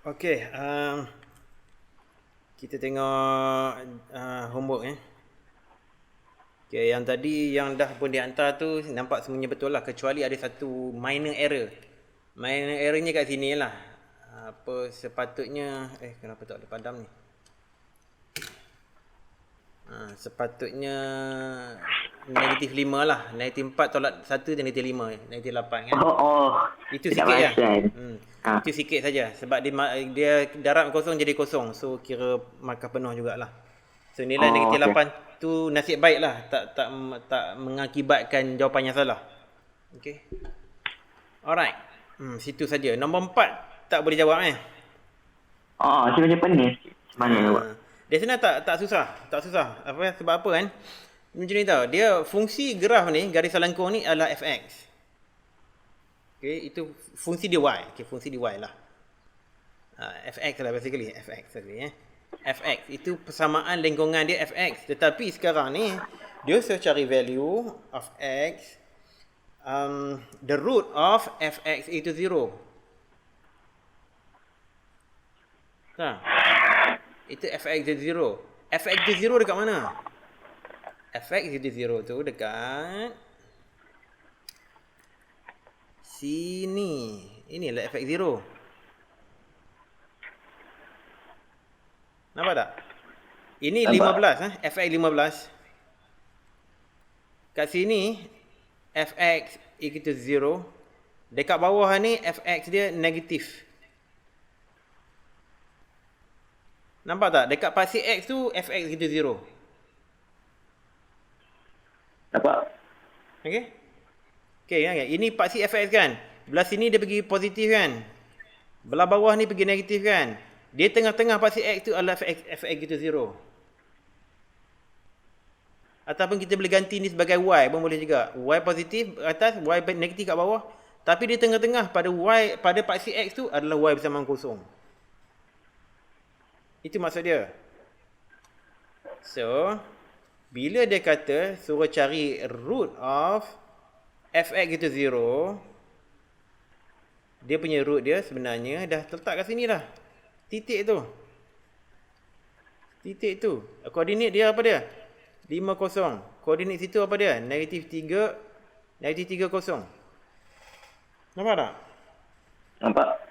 Okey, kita tengok homework Okey, yang tadi yang dah pun dihantar tu nampak semuanya betul lah, kecuali ada satu minor error. Minor errornya kat sini lah. Apa sepatutnya kenapa tak ada padam ni? Sepatutnya negatif 5 lah. Negatif 4 tolak 1 negatif 5, negatif 8 kan. Itu Tak sikit je. perasan. Itu sikit saja sebab dia darab kosong jadi kosong. So kira markah penuh jugalah. So nilai negatif Okey. 8 tu nasib baik lah, tak mengakibatkan jawapan yang salah. Okey. Alright. Situ saja. Nombor 4 tak boleh jawab Dia macam pening. Mana nak buat? Dia sebenarnya tak susah, tak susah. Sebab apa kan? Macam ni tau. Dia fungsi graf ni, garis selangkung ni adalah fx. Okey, itu fungsi dia y. Okey, fungsi dia y lah. Fx lah basically, fx tadi fx itu persamaan lengkungan dia fx. Tetapi sekarang ni dia suruh cari value of x, the root of fx itu 0. Kan? Itu fx itu 0. Fx itu 0 dekat mana? Fx itu 0 tu dekat sini. Inilah fx 0. Nampak tak? Ini Nampak. 15 fx 15. Kat sini fx equal to 0. Dekat bawah ni fx dia negatif. Nampak tak? Dekat pasti x tu fx equal to 0. Nampak? Okey? Okey kan? Ini paksi fx kan? Belah sini dia pergi positif kan? Belah bawah ni pergi negatif kan? Dia tengah-tengah paksi x tu adalah fx equal to 0. Ataupun kita boleh ganti ni sebagai y pun boleh juga. Y positif atas, y negatif kat bawah. Tapi di tengah-tengah pada y, pada paksi x tu adalah y bersamaan kosong. Itu maksud dia. So, bila dia kata suruh cari root of fx itu 0, dia punya root dia sebenarnya dah terletak kat sini dah. Titik tu. Titik tu. Koordinat dia apa dia? 50. Koordinat situ apa dia? Negatif 3, negatif 30. Nampak tak? Nampak?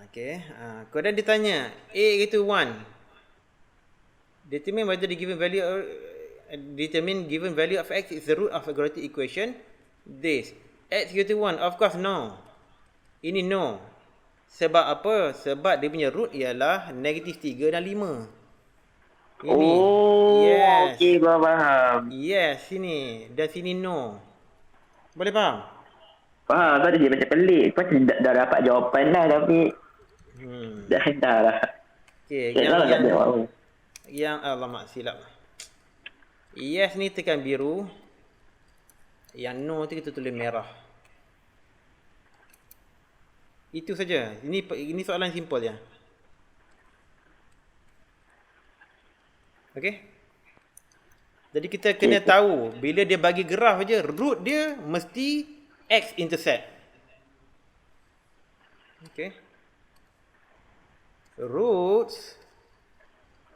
Okay. Kemudian dia tanya, A itu 1. Determine whether the given value of x is the root of a quadratic equation. This. X equal to 1. Of course, no. Ini no. Sebab apa? Sebab dia punya root ialah negatif 3 dan 5. Ini. Yes. Okey, faham. Yes, sini. Dan sini no. Boleh faham? Faham, tadi dia macam pelik. Lepas dah dapat jawapan dah tapi dah hendak lah. Okay, yang alamak silap. Yes ni tekan biru. Yang no tu kita tulis merah. Itu saja. Ini soalan simple je. Okey. Jadi kita kena tahu bila dia bagi graf je, root dia mesti x intercept. Okey. Roots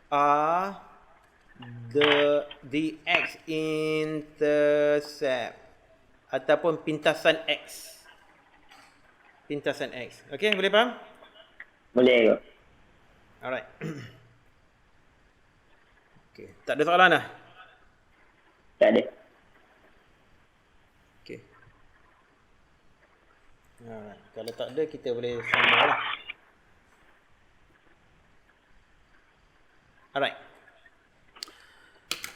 are the x intercept ataupun pintasan x. Pintasan x. Okey, boleh faham? Boleh kot. Alright. Okey, tak ada soalan dah? Tak ada. Okey. Alright, kalau tak ada kita boleh sambung lah. Alright.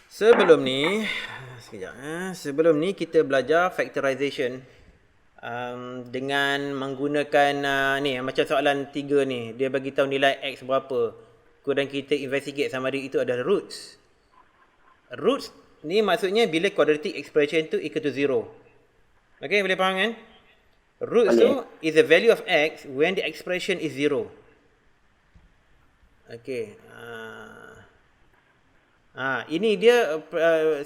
Sebelum ni, sekejap sebelum ni kita belajar factorization dengan menggunakan ni macam soalan 3 ni, dia bagi tahu nilai x berapa. Kemudian kita investigate sama ada itu adalah roots. Roots ni maksudnya bila quadratic expression tu equal to 0. Okey, boleh faham kan? Roots tu is the value of x when the expression is 0. Okey. Ini dia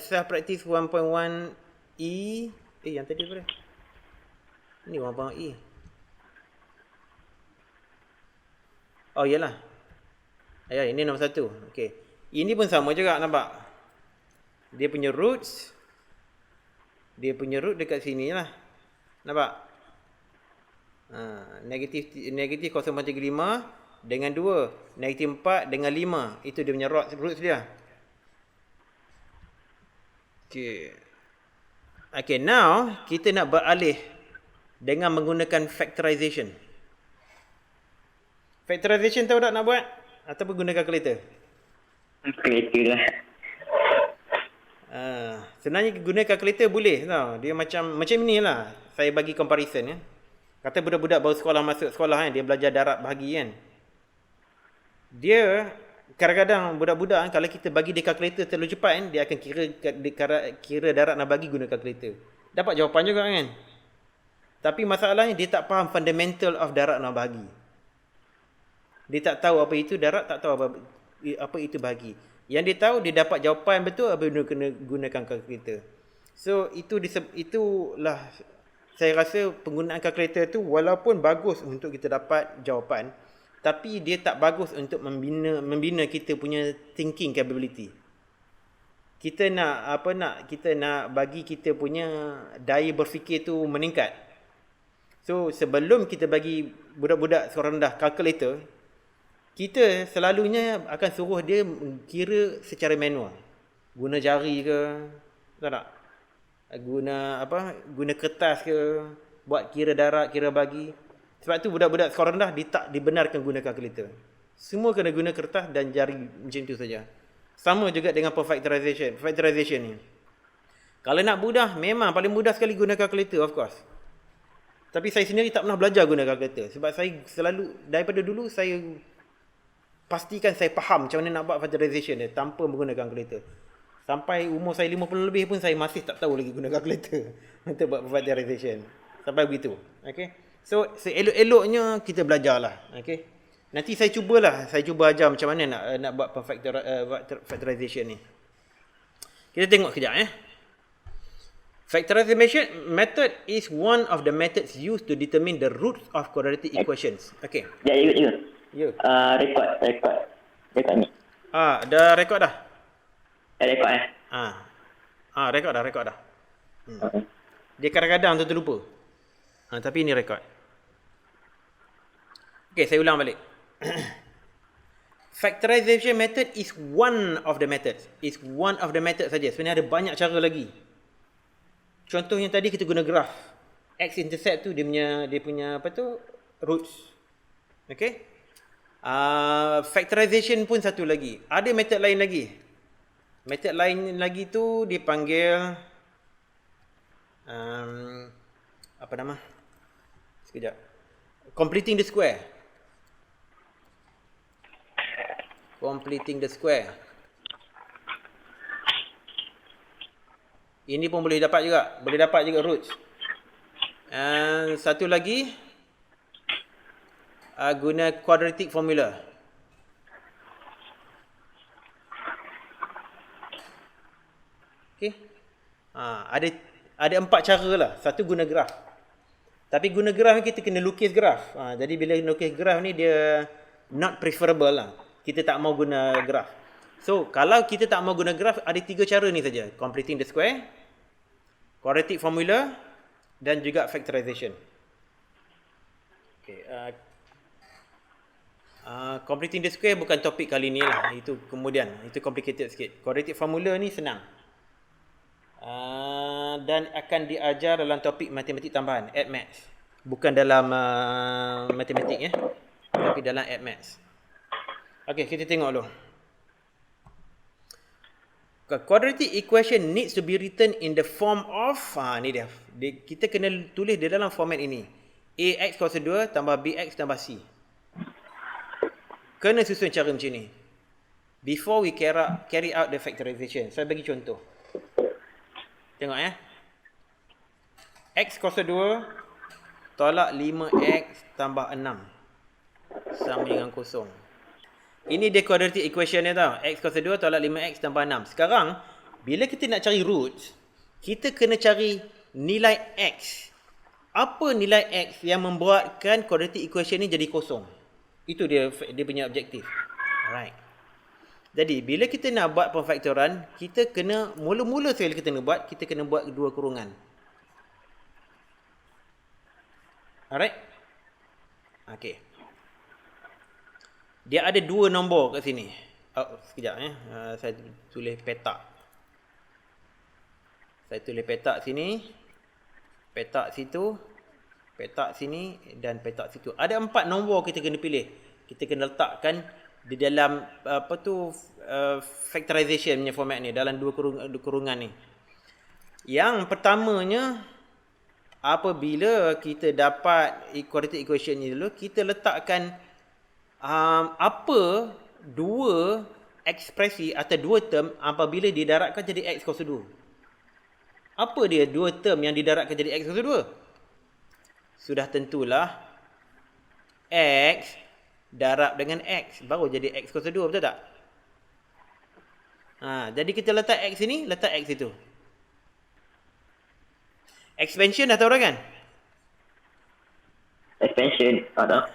self practice 1.1 E. Yang tadi apa dia? Ini 1.1 E. Oh, iyalah. Ya, ini nombor 1. Okey. Ini pun sama juga, nampak? Dia punya roots. Dia punya root dekat sini lah. Nampak? Negatif 0.35 dengan 2. Negatif 4 dengan 5. Itu dia punya roots dia. Okay, now kita nak beralih dengan menggunakan factorization. Factorization tahu tak nak buat? Ataupun guna calculator? Calculator lah. Sebenarnya guna calculator boleh tau. Dia macam ni lah. Saya bagi comparison ya. Kata budak-budak baru sekolah masuk sekolah kan, dia belajar darab bahagi kan. Dia kadang-kadang budak-budak kan, kalau kita bagi dia calculator terlalu cepat kan, dia akan kira darab nak bagi guna calculator. Dapat jawapan juga kan. Tapi masalahnya dia tak faham fundamental of darab nak bagi. Dia tak tahu apa itu darab, tak tahu apa itu bahagi. Yang dia tahu, dia dapat jawapan betul apabila kena gunakan kalkulator. So, itulah saya rasa penggunaan kalkulator tu walaupun bagus untuk kita dapat jawapan, tapi dia tak bagus untuk membina kita punya thinking capability. Kita nak bagi kita punya daya berfikir tu meningkat. So, sebelum kita bagi budak-budak sekolah rendah kalkulator, kita selalunya akan suruh dia kira secara manual. Guna jari ke, tahu tak? Guna kertas ke, buat kira darab, kira bagi. Sebab tu budak-budak sekolah rendah dia tak dibenarkan guna kalkulator. Semua kena guna kertas dan jari macam tu saja. Sama juga dengan factorization ni. Kalau nak mudah, memang paling mudah sekali guna kalkulator, of course. Tapi saya sendiri tak pernah belajar guna kalkulator. Sebab saya selalu, daripada dulu saya pastikan saya faham macam mana nak buat factorization dia tanpa menggunakan kalkulator. Sampai umur saya 50 lebih pun saya masih tak tahu lagi guna kalkulator untuk buat factorization. Sampai begitu. Okay. So, elok-eloknya kita belajarlah. Okay. Nanti saya cuba ajar macam mana nak buat factorization ni. Kita tengok kejap Factorization method is one of the methods used to determine the roots of quadratic equations. Okay. Ya. Rekod ni. Dah rekod dah. Rekod Rekod dah. Dia kadang-kadang terlupa. Tapi ini rekod. Okay, saya ulang balik. Factorization method is one of the methods. Is one of the methods saja. Sebenarnya ada banyak cara lagi. Contohnya tadi kita guna graf. X-intercept tu dia punya roots. Okay? Factorization pun satu lagi. Ada metod lain lagi. Metod lain lagi tu dipanggil apa nama? Sekejap. Completing the square. Completing the square. Ini pun boleh dapat juga. Boleh dapat juga roots. Satu lagi guna quadratic formula. Okay. Ada 4 cara lah. Satu guna graf. Tapi guna graf ni kita kena lukis graf. Jadi bila lukis graf ni dia not preferable lah. Kita tak mau guna graf. So kalau kita tak mau guna graf, ada 3 cara ni saja. Completing the square, quadratic formula dan juga factorization. Okay. Completing the square bukan topik kali ni lah. Itu kemudian. Itu complicated sikit. Quadratic formula ni senang. Dan akan diajar dalam topik matematik tambahan, add maths. Bukan dalam matematik tapi dalam add maths. Okey, kita tengok dulu. Quadratic equation needs to be written in the form of ni dia. Kita kena tulis dia dalam format ini. AX kuasa 2 tambah BX tambah C. Kena susun cara macam ni. Before we carry out the factorization. Saya bagi contoh. Tengok X kuasa 2 tolak 5X tambah 6 sama dengan kosong. Ini dia quadratic equation dia tau. X kuasa 2 tolak 5X tambah 6. Sekarang, bila kita nak cari roots, kita kena cari nilai X. Apa nilai X yang membuatkan quadratic equation ni jadi kosong? Itu dia punya objektif. Alright. Jadi bila kita nak buat pemfaktoran, kita kena mula-mula sekali kita nak buat, kita kena buat dua kurungan. Alright. Okey. Dia ada dua nombor kat sini. Oh, sekejap saya tulis petak. Saya tulis petak sini, petak situ, petak sini dan petak situ. Ada 4 nombor kita kena pilih. Kita kena letakkan di dalam factorization punya format ni, dalam dua kurungan ni. Yang pertamanya, apabila kita dapat quadratic equation ni dulu, kita letakkan apa dua ekspresi atau dua term apabila didarabkan jadi x kuasa 2. Apa dia dua term yang didarabkan jadi x kuasa 2? Sudah tentulah x darab dengan x baru jadi x kuasa 2, betul tak? Jadi kita letak x sini, letak x itu. Expansion dah tahu dah kan? Expansion ada.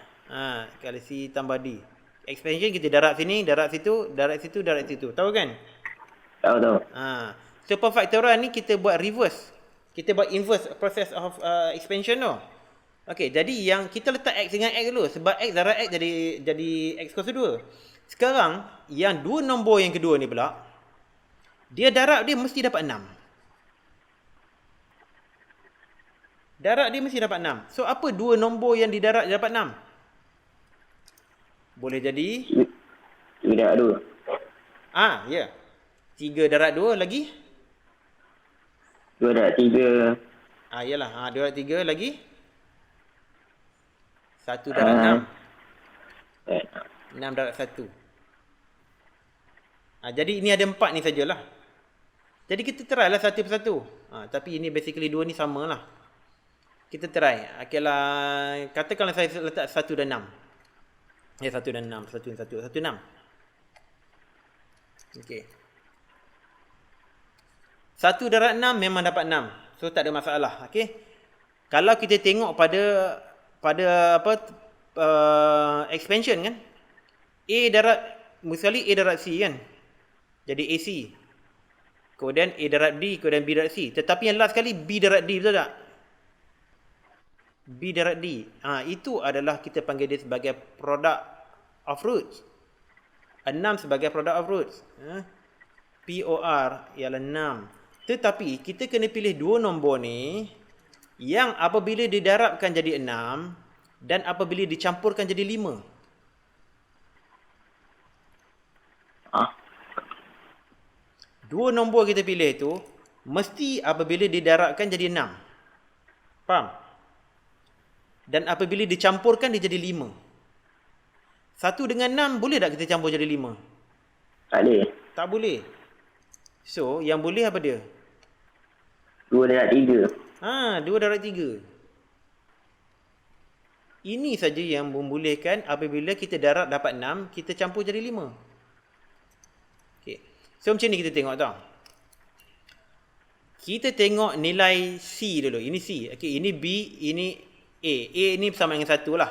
Kalau C tambah D. Expansion kita darab sini, darab situ, darab situ, darab situ. Tahu kan? Tahu. So pemfaktoran ni kita buat reverse. Kita buat inverse process of expansion tu. Okey, jadi yang kita letak x dengan x dulu sebab x darab x jadi x kuasa 2. Sekarang yang dua nombor yang kedua ni pula, dia darab dia mesti dapat 6. Darab dia mesti dapat 6. So apa dua nombor yang didarab dia dapat 6? Boleh jadi 3 darab 2. Ya. 3 darab 2 lagi 2 darab 3. Yalah, 2 darab 3 lagi 1 darab 6. 6 darab 1. Jadi ini ada 4 ni sajalah. Jadi kita try lah satu persatu. Tapi ini basically 2 ni sama lah. Kita try. Okeylah, katakanlah saya letak 1 dan 6. 1 dan 6, 1 dan 1, 1 6. Okey. 1 darab 6 memang dapat 6. So tak ada masalah. Okey. Kalau kita tengok pada expansion kan, A darab misalnya A darab C kan, jadi AC, kemudian A darab D, kemudian B darab C. Tetapi yang last kali B darab D, betul tak? B darab D. Itu adalah kita panggil dia sebagai product of roots. 6 sebagai product of roots. POR ialah 6. Tetapi kita kena pilih dua nombor ni yang apabila didarabkan jadi 6 dan apabila dicampurkan jadi 5. Dua nombor kita pilih tu mesti apabila didarabkan jadi 6. Faham? Dan apabila dicampurkan dia jadi 5. 1 dengan 6 boleh tak kita campur jadi 5? Tak boleh. Tak boleh. So yang boleh apa dia? 2 darab 3. 2 darab 3. Ini saja yang membolehkan apabila kita darab dapat 6, kita campur jadi 5. Okey. So macam ni kita tengok tau. Kita tengok nilai C dulu. Ini C. Okey, ini B, ini A. A ni sama dengan 1 lah.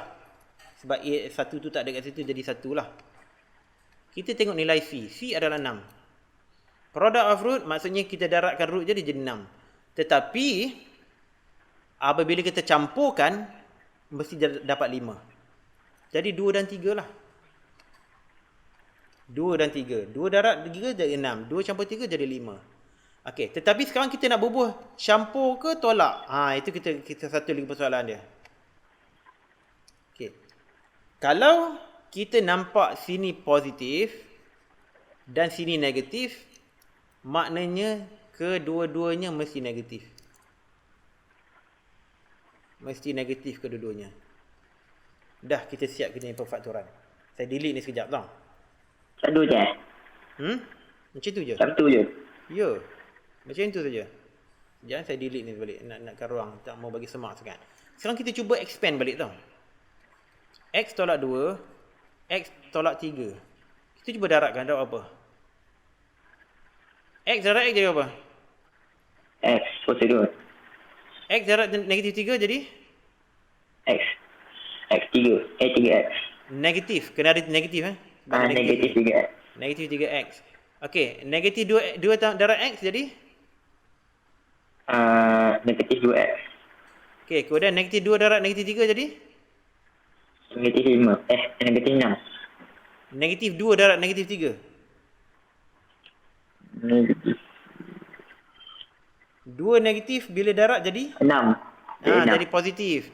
Sebab A 1 tu tak ada kat situ jadi 1 lah. Kita tengok nilai C. C adalah 6. Product of root maksudnya kita darabkan root jadi 6. Tetapi apabila kita campurkan mesti dapat 5. Jadi 2 dan 3 lah. 2 dan 3. 2 darab 3 jadi 6. 2 campur 3 jadi 5. Okey, tetapi sekarang kita nak bubuh campur ke tolak? Itu kita satu lagi persoalan dia. Okey. Kalau kita nampak sini positif dan sini negatif, maknanya kedua-duanya mesti negatif. Mesti negatif kedua-duanya. Dah kita siap kita ni pemfaktoran. Saya delete ni sekejap tau. Satu je. Macam tu je. Satu je. Ya. Macam tu saja. Jangan saya delete ni balik. Nakkan ruang. Tak mau bagi semak sangat. Sekarang kita cuba expand balik tau. X tolak 2. X tolak 3. Kita cuba darabkan. Darab apa? X darab X jadi apa? X kuasa 2. X darab negatif 3 jadi? X. X3. 3X. Negatif. Kena ada negatif Sebagai Negatif 3x. Negatif 3x. Okey, negatif 2 darab x jadi? Negatif 2x. Okey, kemudian negatif 2 darab negatif 3 jadi? Negatif 5. Negatif 6. Negatif 2 darab negatif 3. Negatif 2 negatif bila darab jadi? 6. Jadi positif.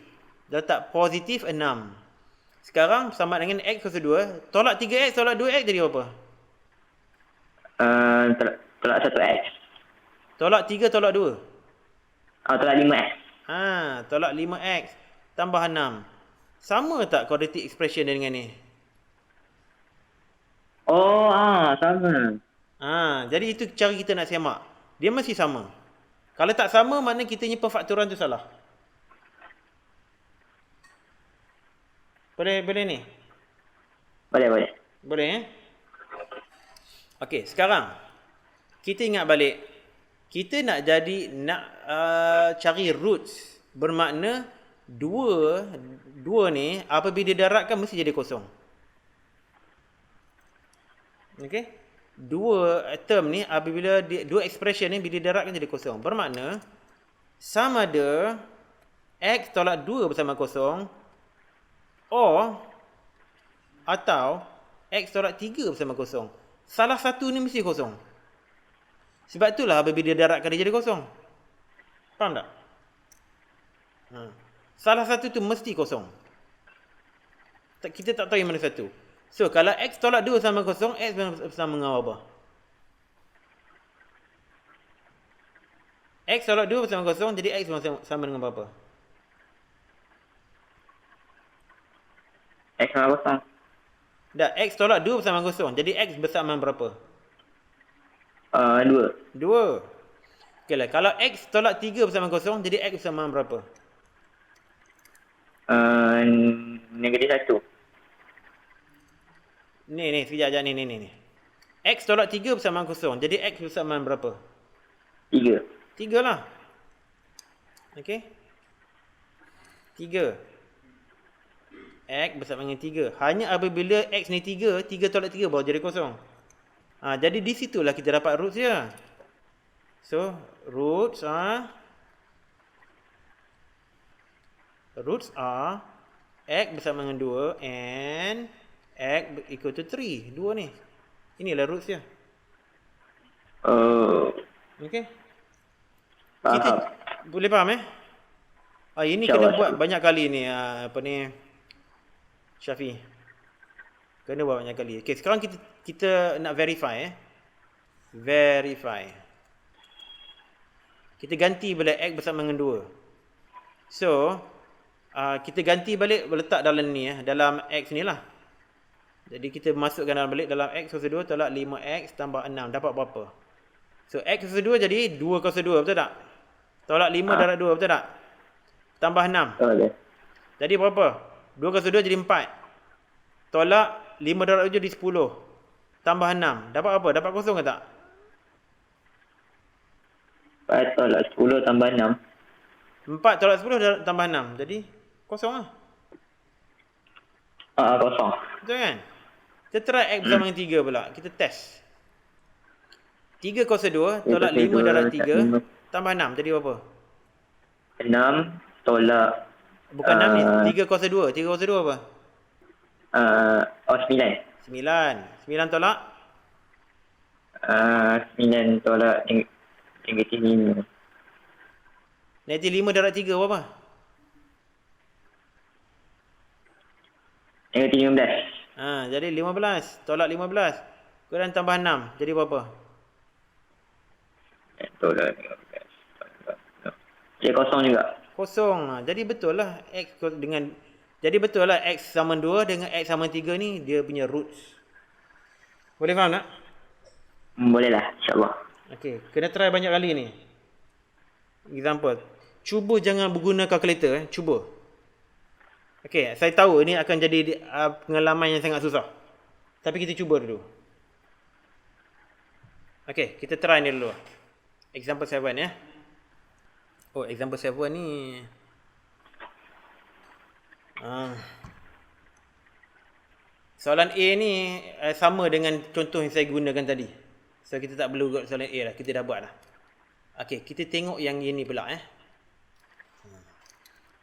Letak positif 6. Sekarang sama dengan x kuasa 2. Tolak 3x, tolak 2x jadi apa? Tolak 1x. Tolak 3, tolak 2. Tolak 5x. Tolak 5x tambah 6. Sama tak quadratic expression dengan ni? Sama. Jadi itu cara kita nak semak. Dia mesti sama. Kalau tak sama, maknanya kita punya perfakturan tu salah. Boleh ni? Boleh. Boleh Okey, sekarang kita ingat balik. Kita nak cari roots. Bermakna dua ni apabila didarabkan mesti jadi kosong. Okey? Dua term ni apabila dua expression ni bila didarabkan jadi kosong. Bermakna sama ada x tolak 2 bersama kosong atau x tolak 3 bersama kosong. Salah satu ni mesti kosong. Sebab itulah apabila dia darabkan dia jadi kosong. Faham tak? Salah satu tu mesti kosong. Kita tak tahu yang mana satu. So, kalau x tolak 2 sama kosong, x bersama dengan apa? X tolak 2 bersama kosong, jadi x sama dengan apa? X sama kosong. Dah, x tolak 2 bersama kosong, jadi x bersama berapa? 2. 2. Okey lah, kalau x tolak 3 bersama kosong, jadi x bersama berapa? Negatif 1. Ni, sekejap ni. X tolak 3 bersama kosong, jadi x bersama berapa? 3. 3 lah. Okey. 3. X bersama dengan 3. Hanya apabila x ni 3 tolak 3 baru jadi kosong. Jadi di situlah kita dapat roots dia. So, roots are x bersama dengan 2 and x equal to 3. 2 ni. Inilah roots dia. Okey. Kita boleh faham ini kena buat banyak kali ni Syafi. Kena buat banyak kali. Okey, sekarang kita nak verify Verify. Kita ganti balik x bersama dengan 2. So, kita ganti balik letak dalam ni dalam x ni lah. Jadi kita masukkan dalam balik dalam x kuasa 2 tolak 5x tambah 6 dapat berapa? So x kuasa 2 jadi 2 kuasa 2, betul tak? Tolak 5 darab 2, betul tak? Tambah 6. Boleh. Jadi berapa? 2 kuasa 2 jadi 4. Tolak 5 darab 7 jadi 10. Tambah 6. Dapat apa? Dapat kosong ke tak? 4 tolak 10 tambah 6. 4 tolak 10 tambah 6. Jadi kosong lah. Kosong. Betul kan? Kita try x bersama dengan 3 pula. Kita test. 3 kuasa 2 tolak 5 darab 3 tambah 6. Jadi berapa? 6 tolak... Bukan 6 ni. 3 kuasa 2. 3 kuasa 2 apa? 9. 9 tolak? 9 tolak negatif 5. Negatif 5 darab 3 berapa? Negatif 15. Jadi 15. Tolak 15. Kemudian tambah 6. Jadi berapa? Tolak 15. Jadi kosong juga. Kosong. Jadi betul lah x dengan... Jadi betul lah x sama 2 dengan x sama 3 ni dia punya roots. Boleh faham tak? Boleh lah, insyaAllah. Okey, kena try banyak kali ni. Example. Cuba jangan berguna kalkulator. Cuba. Okey, saya tahu ini akan jadi pengalaman yang sangat susah. Tapi kita cuba dulu. Okey, kita try ni dulu. Example 7 ya. Oh, example 7 ni. Soalan A ni sama dengan contoh yang saya gunakan tadi. So kita tak perlu buat soalan A lah, kita dah buat lah. Okey, kita tengok yang ini pula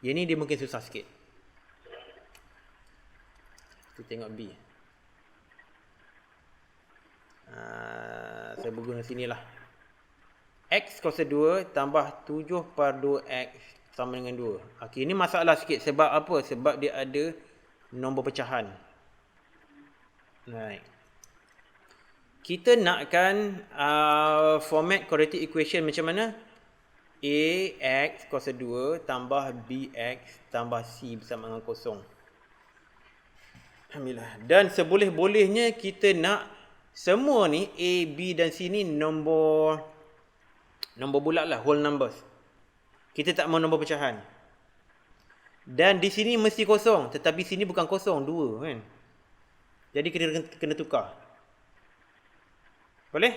Yang ni dia mungkin susah sikit. Kita tengok B. Saya berguna sini lah. X kuasa 2 tambah 7/2X sama dengan 2. Okey, ini masalah sikit. Sebab apa? Sebab dia ada nombor pecahan. Right. Kita nakkan format quadratic equation macam mana? AX kuasa 2 tambah BX tambah C bersama dengan kosong. Alhamdulillah. Dan seboleh-bolehnya kita nak semua ni A, B dan C ni nombor bulat lah, whole numbers. Kita tak mau nombor pecahan. Dan di sini mesti kosong, tetapi sini bukan kosong, 2 kan. Jadi kena tukar. Boleh?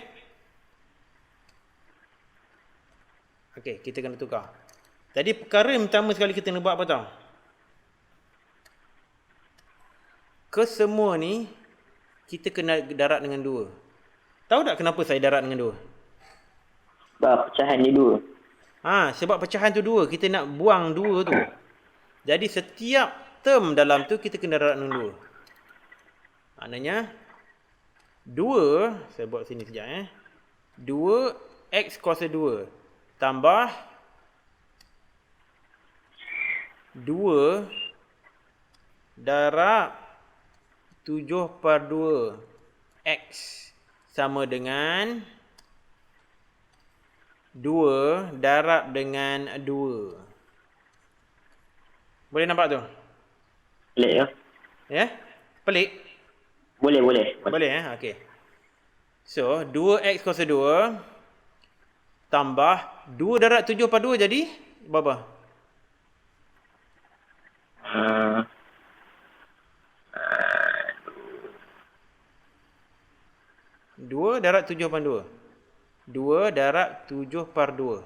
Okey, kita kena tukar. Jadi perkara yang pertama sekali kita nak buat apa tau? Kesemua ni kita kena darab dengan 2. Tahu tak kenapa saya darab dengan 2? Sebab pecahan ni 2. Sebab pecahan tu 2, kita nak buang 2 tu. Jadi setiap term dalam tu kita kena darab dengan 2. Maknanya 2, saya buat sini sekejap 2x kuasa 2 tambah 2 darab 7/2 X sama dengan 2 darab dengan 2. Boleh nampak tu? Pelik ya? Ya? Pelik? Boleh. Boleh okey. So, 2x kuasa 2 tambah 2 darab 7/2 jadi berapa? Dua darab 7/2. 2 darab 7/2.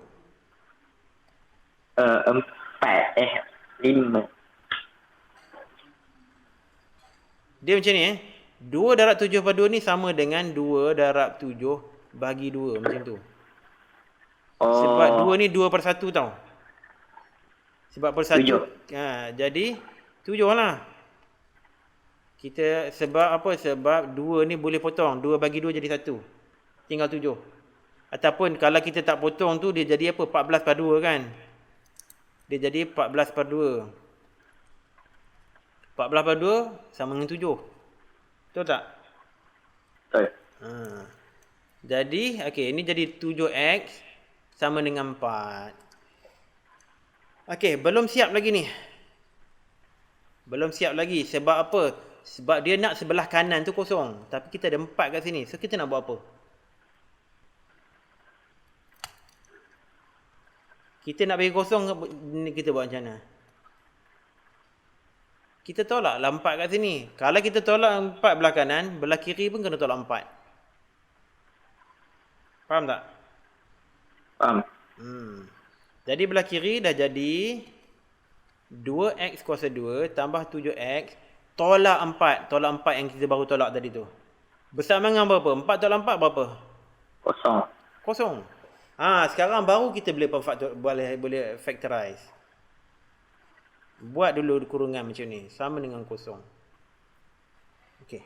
5. Dia macam ni 2 darab 7/2 ni sama dengan 2 darab 7 bagi 2 macam tu. Sebab 2 ni 2/1 tau. Sebab per 1 jadi 7 lah. Kita sebab apa? Sebab 2 ni boleh potong. 2 bagi 2 jadi 1. Tinggal 7. Ataupun kalau kita tak potong tu dia jadi apa? 14/2 kan? Dia jadi 14/2. 14/2 sama dengan 7. Betul tak? Betul. Jadi, okey, ini jadi 7x sama dengan 4. Okey, belum siap lagi ni. Belum siap lagi. Sebab apa? Sebab dia nak sebelah kanan tu kosong. Tapi kita ada 4 kat sini. So, kita nak buat apa? Kita nak bagi kosong, kita buat macam mana? Kita tolak lah 4 kat sini. Kalau kita tolak 4 belah kanan, belah kiri pun kena tolak 4. Faham tak? Faham. Jadi belah kiri dah jadi 2x kuasa 2 tambah 7x tolak 4. Tolak 4 yang kita baru tolak tadi tu. Bersama dengan berapa? 4 tolak 4 berapa? Kosong. Sekarang baru kita boleh factorize. Buat dulu kurungan macam ni. Sama dengan kosong. Okey.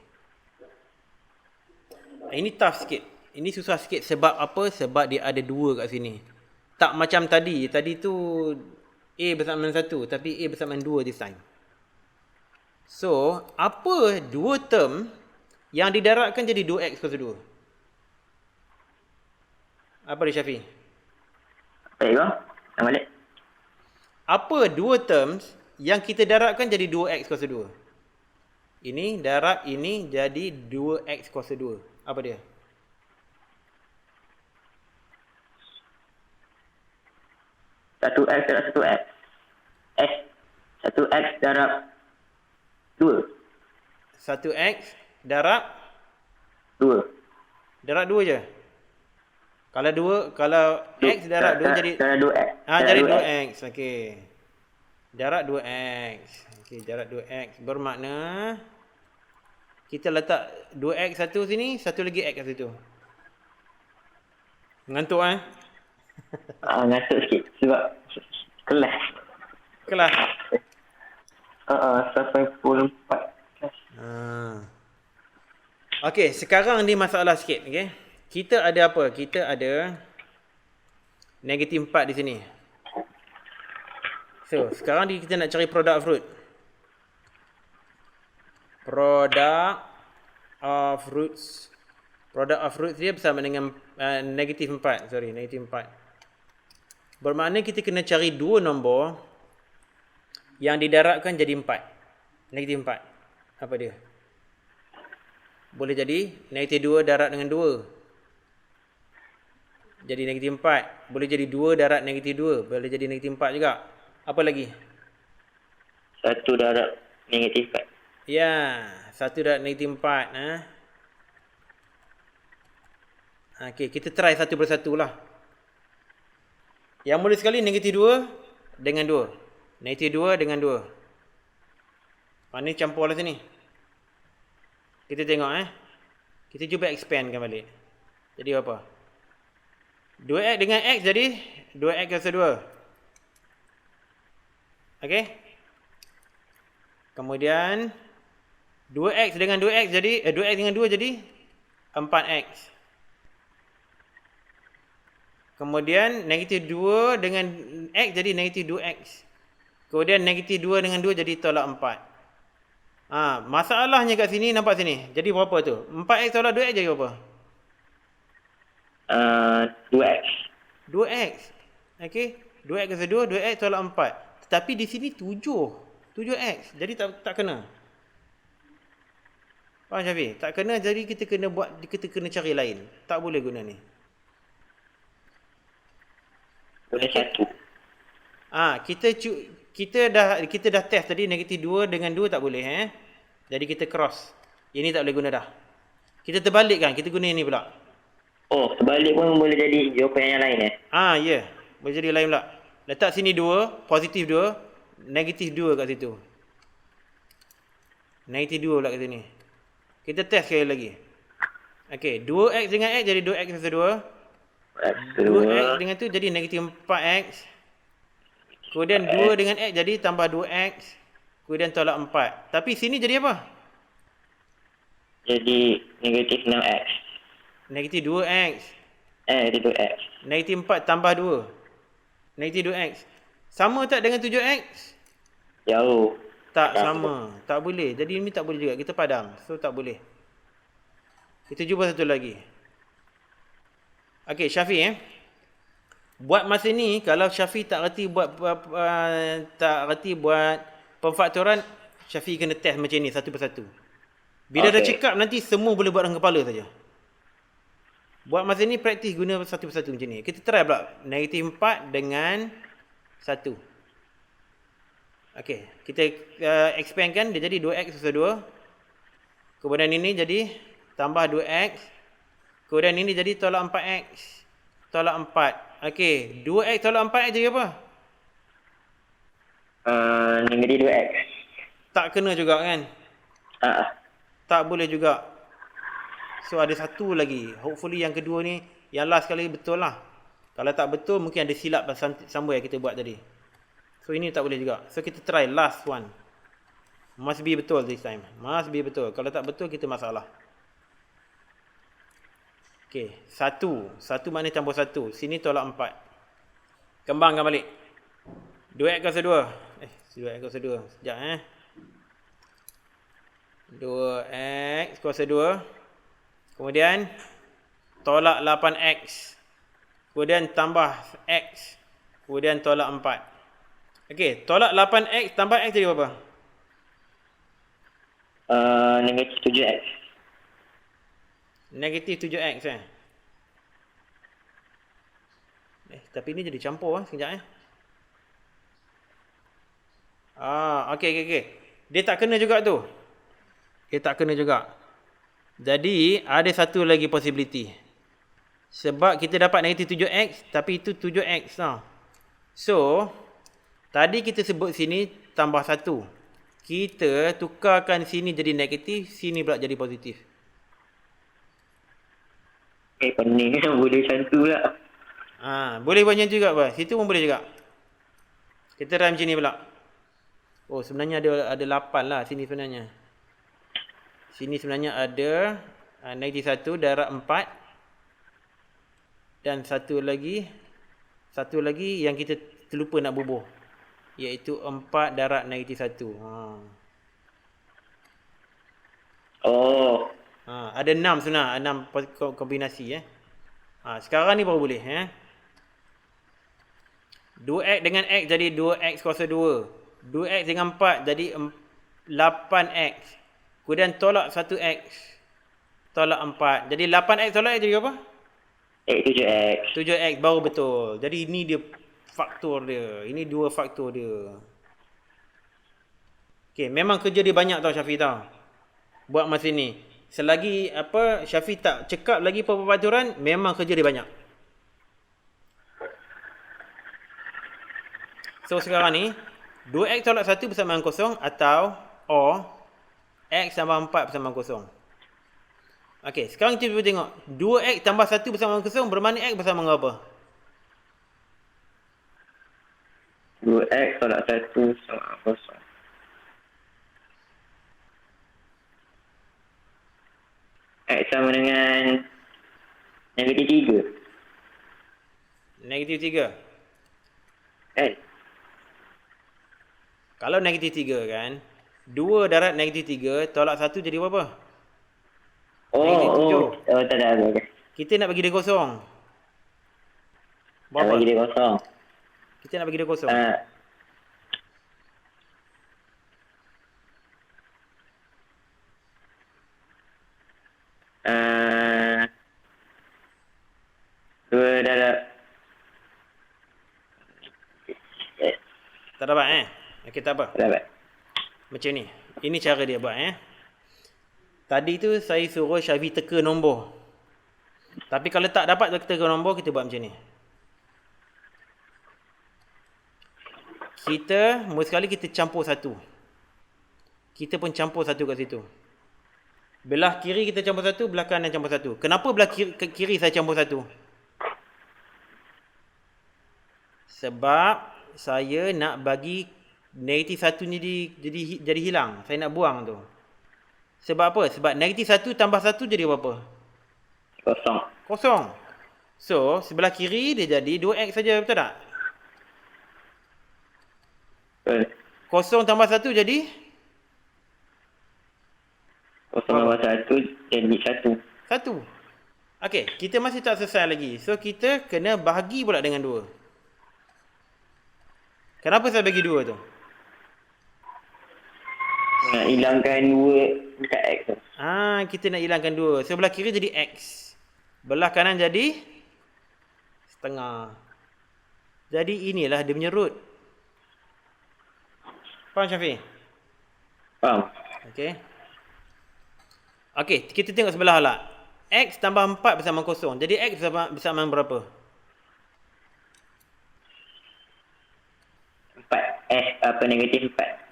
Ini tough sikit. Ini susah sikit sebab apa? Sebab dia ada 2 kat sini. Tak macam tadi. Tadi tu A bersama dengan 1. Tapi A bersama dengan 2 this time. So, apa 2 term yang didarabkan jadi 2x kuasa 2? Apa dia Syafiq? Baik bang. Yang balik. Apa 2 terms yang kita darabkan jadi 2x kuasa 2? Ini darab ini jadi 2x kuasa 2. Apa dia? Satu X darab 1X. 1X darab 2. 1x darab 2. Darab 2 je. Kalau x darab 2 jadi darab 2X. jadi 2x. Okey. Darab 2x. Okey, darab 2x bermakna Kita letak 2x satu sini, satu lagi x kat situ. Mengantuk Ngantuk sikit sebab kelas. Kelas. 184 kelas. Okey, sekarang ni masalah sikit, okey. Kita ada apa? Kita ada negatif 4 di sini. So, sekarang ni kita nak cari product of root. Product of roots. Product of roots dia bersama dengan negatif 4. Sorry, negatif 4. Bermakna kita kena cari dua nombor yang didarabkan jadi 4. Negatif 4. Apa dia? Boleh jadi negatif 2 darab dengan 2. Jadi negatif 4. Boleh jadi 2 darab negatif 2. Boleh jadi negatif 4 juga. Apa lagi? 1 darab negatif 4. Ya, 1 darab negatif 4. Okey, kita try satu persatu lah. Yang mula sekali negatif 2 dengan 2. Negatif 2 dengan 2. Mana campur lah sini. Kita tengok Kita cuba expandkan balik. Jadi apa? 2x dengan x jadi 2x kuasa 2. Okey. Kemudian 2x dengan 2x jadi 2x dengan 2 jadi 4x. Kemudian negatif 2 dengan x jadi negatif 2x. Kemudian negatif 2 dengan 2 jadi tolak 4. Masalahnya kat sini, nampak sini. Jadi berapa tu? 4x tolak 2x jadi berapa? 2x. 2x. Okey. 2x kuasa 2, 2x tolak 4. Tetapi di sini 7x. Jadi tak kena. Faham Syafiq? Tak kena, jadi kita kena cari lain. Tak boleh guna ni. Boleh satu. Kita dah test tadi negatif 2 dengan 2 tak boleh Jadi kita cross. Ini tak boleh guna dah. Kita terbalikkan, kita guna ini pula. Oh, terbalik pun boleh jadi jawapan yang lain Ya. Boleh jadi lain pula. Letak sini 2, positif 2, negatif 2 kat situ. Negatif 2 pula kat sini. Kita test sekali lagi. Okey, 2x dengan x jadi 2x kuasa 2. 2x dengan tu jadi negatif 4x. Kemudian 2 dengan x jadi tambah 2x. Kemudian tolak 4. Tapi sini jadi apa? Jadi negatif 6x. Negatif 2x. Negatif 2x. Negatif 4 tambah 2. Negatif 2x. Sama tak dengan 7x? Jauh. Tak sama. Tak boleh. Jadi ini tak boleh juga. Kita padam. So tak boleh. Kita cuba satu lagi. Okey, Syafiq buat masa ni, kalau Syafiq tak reti buat pemfaktoran, Syafiq kena test macam ni satu persatu. Bila dah cakap nanti semua boleh buat dalam kepala saja. Buat masa ni praktis guna satu persatu macam ni. Kita try pula negatif 4 dengan 1. Okey, kita expandkan, dia jadi 2x kuasa 2. Kemudian ini jadi tambah 2x. Kemudian ini jadi tolak 4x. Tolak 4. Okey, 2x tolak 4x jadi apa? Negatif 2x. Tak kena juga kan? Tak boleh juga. So ada satu lagi. Hopefully yang kedua ni, yang last kali betul lah. Kalau tak betul, mungkin ada silap sambung yang kita buat tadi. So ini tak boleh juga. So kita try last one. Must be betul this time. Must be betul. Kalau tak betul, kita masalah. Okey, 1. 1 maknanya campur 1. Sini tolak 4. Kembangkan balik. 2x kuasa 2. 2x kuasa 2. Sekejap 2x kuasa 2. Kemudian tolak 8x. Kemudian tambah x. Kemudian tolak 4. Okey, tolak 8x tambah x jadi berapa? Negatif 7x. Negatif 7x tapi ni jadi campur sekejap okey. Dia tak kena juga tu. Dia tak kena juga. Jadi ada satu lagi possibility. Sebab kita dapat negatif 7x, tapi itu 7x tau. So tadi kita sebut sini tambah 1. kita tukarkan sini jadi negatif, sini pula jadi positif. Pening kan boleh macam tu pula. Boleh buat macam tu juga apa? Situ pun boleh juga. Kita try macam ni pula. Oh, sebenarnya ada 8 lah sini sebenarnya. Sini sebenarnya ada negatif 1 darab 4. Dan satu lagi yang kita terlupa nak bubuh. Iaitu 4 darab negatif 1. Oh. Ada 6 sebenarnya. 6 kombinasi. Sekarang ni baru boleh. 2x dengan x jadi 2x kuasa 2. 2x dengan 4 jadi 8x. Kemudian tolak 1x. Tolak 4. Jadi 8x tolak x jadi apa? 7x. 7x baru betul. Jadi ini dia faktor dia. Ini 2 faktor dia. Okey, memang kerja dia banyak tau Syafiq tau. Buat masa ni. Selagi Syafiq tak cekap lagi perpapaturan, memang kerja dia banyak. So sekarang ni 2x tolak 1 bersama dengan kosong atau x tambah 4 bersama kosong. Okey, sekarang kita cuba tengok 2x tambah 1 bersama dengan kosong bermakna x bersama dengan apa? 2x tolak 1 sama kosong. X sama dengan negatif 3. Negatif 3. Kan? Kalau negatif 3 kan, 2 darab negatif 3 tolak 1 jadi berapa? Oh, tak ada. Kita nak bagi dia kosong. Nak bagi dia kosong. Kita nak bagi dia kosong. Dua darab. Tak dapat Okey, tak apa. Tak dapat. Macam ni. Ini cara dia buat Tadi tu saya suruh Syafiq teka nombor. Tapi kalau tak dapat teka nombor, kita buat macam ni. Mula sekali kita campur satu. Kita pun campur satu kat situ. Belah kiri kita campur satu, belah kanan campur satu. Kenapa belah kiri saya campur satu? Sebab saya nak bagi negatif 1 ni jadi hilang. Saya nak buang tu. Sebab apa? Sebab negatif 1 tambah 1 jadi berapa? Kosong. So, sebelah kiri dia jadi 2x saja, betul tak? Betul. Kosong tambah 1 jadi? Kosong tambah 1 jadi 1. 1. Okey, kita masih tak selesai lagi. So, kita kena bahagi pula dengan 2. Kenapa saya bagi 2 tu? Nak hilangkan 2 dekat x tu. Kita nak hilangkan 2. Sebelah kiri jadi x. Belah kanan jadi setengah. Jadi inilah dia punya root. Faham Syafiq? Faham. Okey, kita tengok sebelah lah. X tambah 4 bersama kosong. Jadi x bersama berapa? 4. Negatif 4.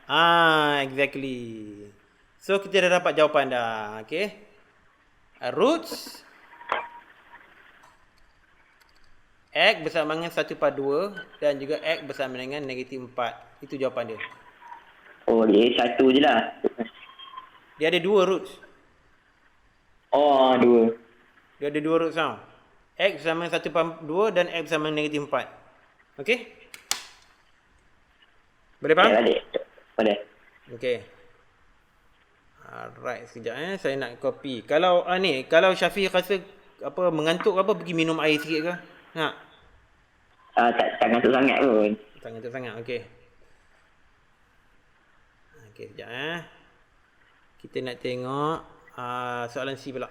Exactly. So, kita dah dapat jawapan dah. Okay. Roots x bersama dengan 1/2 dan juga x bersama dengan negatif 4. Itu jawapan dia. Oh, dia 1 je lah. Dia ada 2 roots. Oh, 2. Dia ada 2 roots tau. X bersama 1/2 dan x bersama negatif 4. Okay. Boleh faham? Ya, boleh. Okay. Alright, sekejap Saya nak copy. Kalau kalau Syafiq rasa mengantuk pergi minum air sikit ke? Nak? Tak ngantuk sangat pun. Tak ngantuk sangat. Okey. Okey, sekejap Kita nak tengok soalan C pula.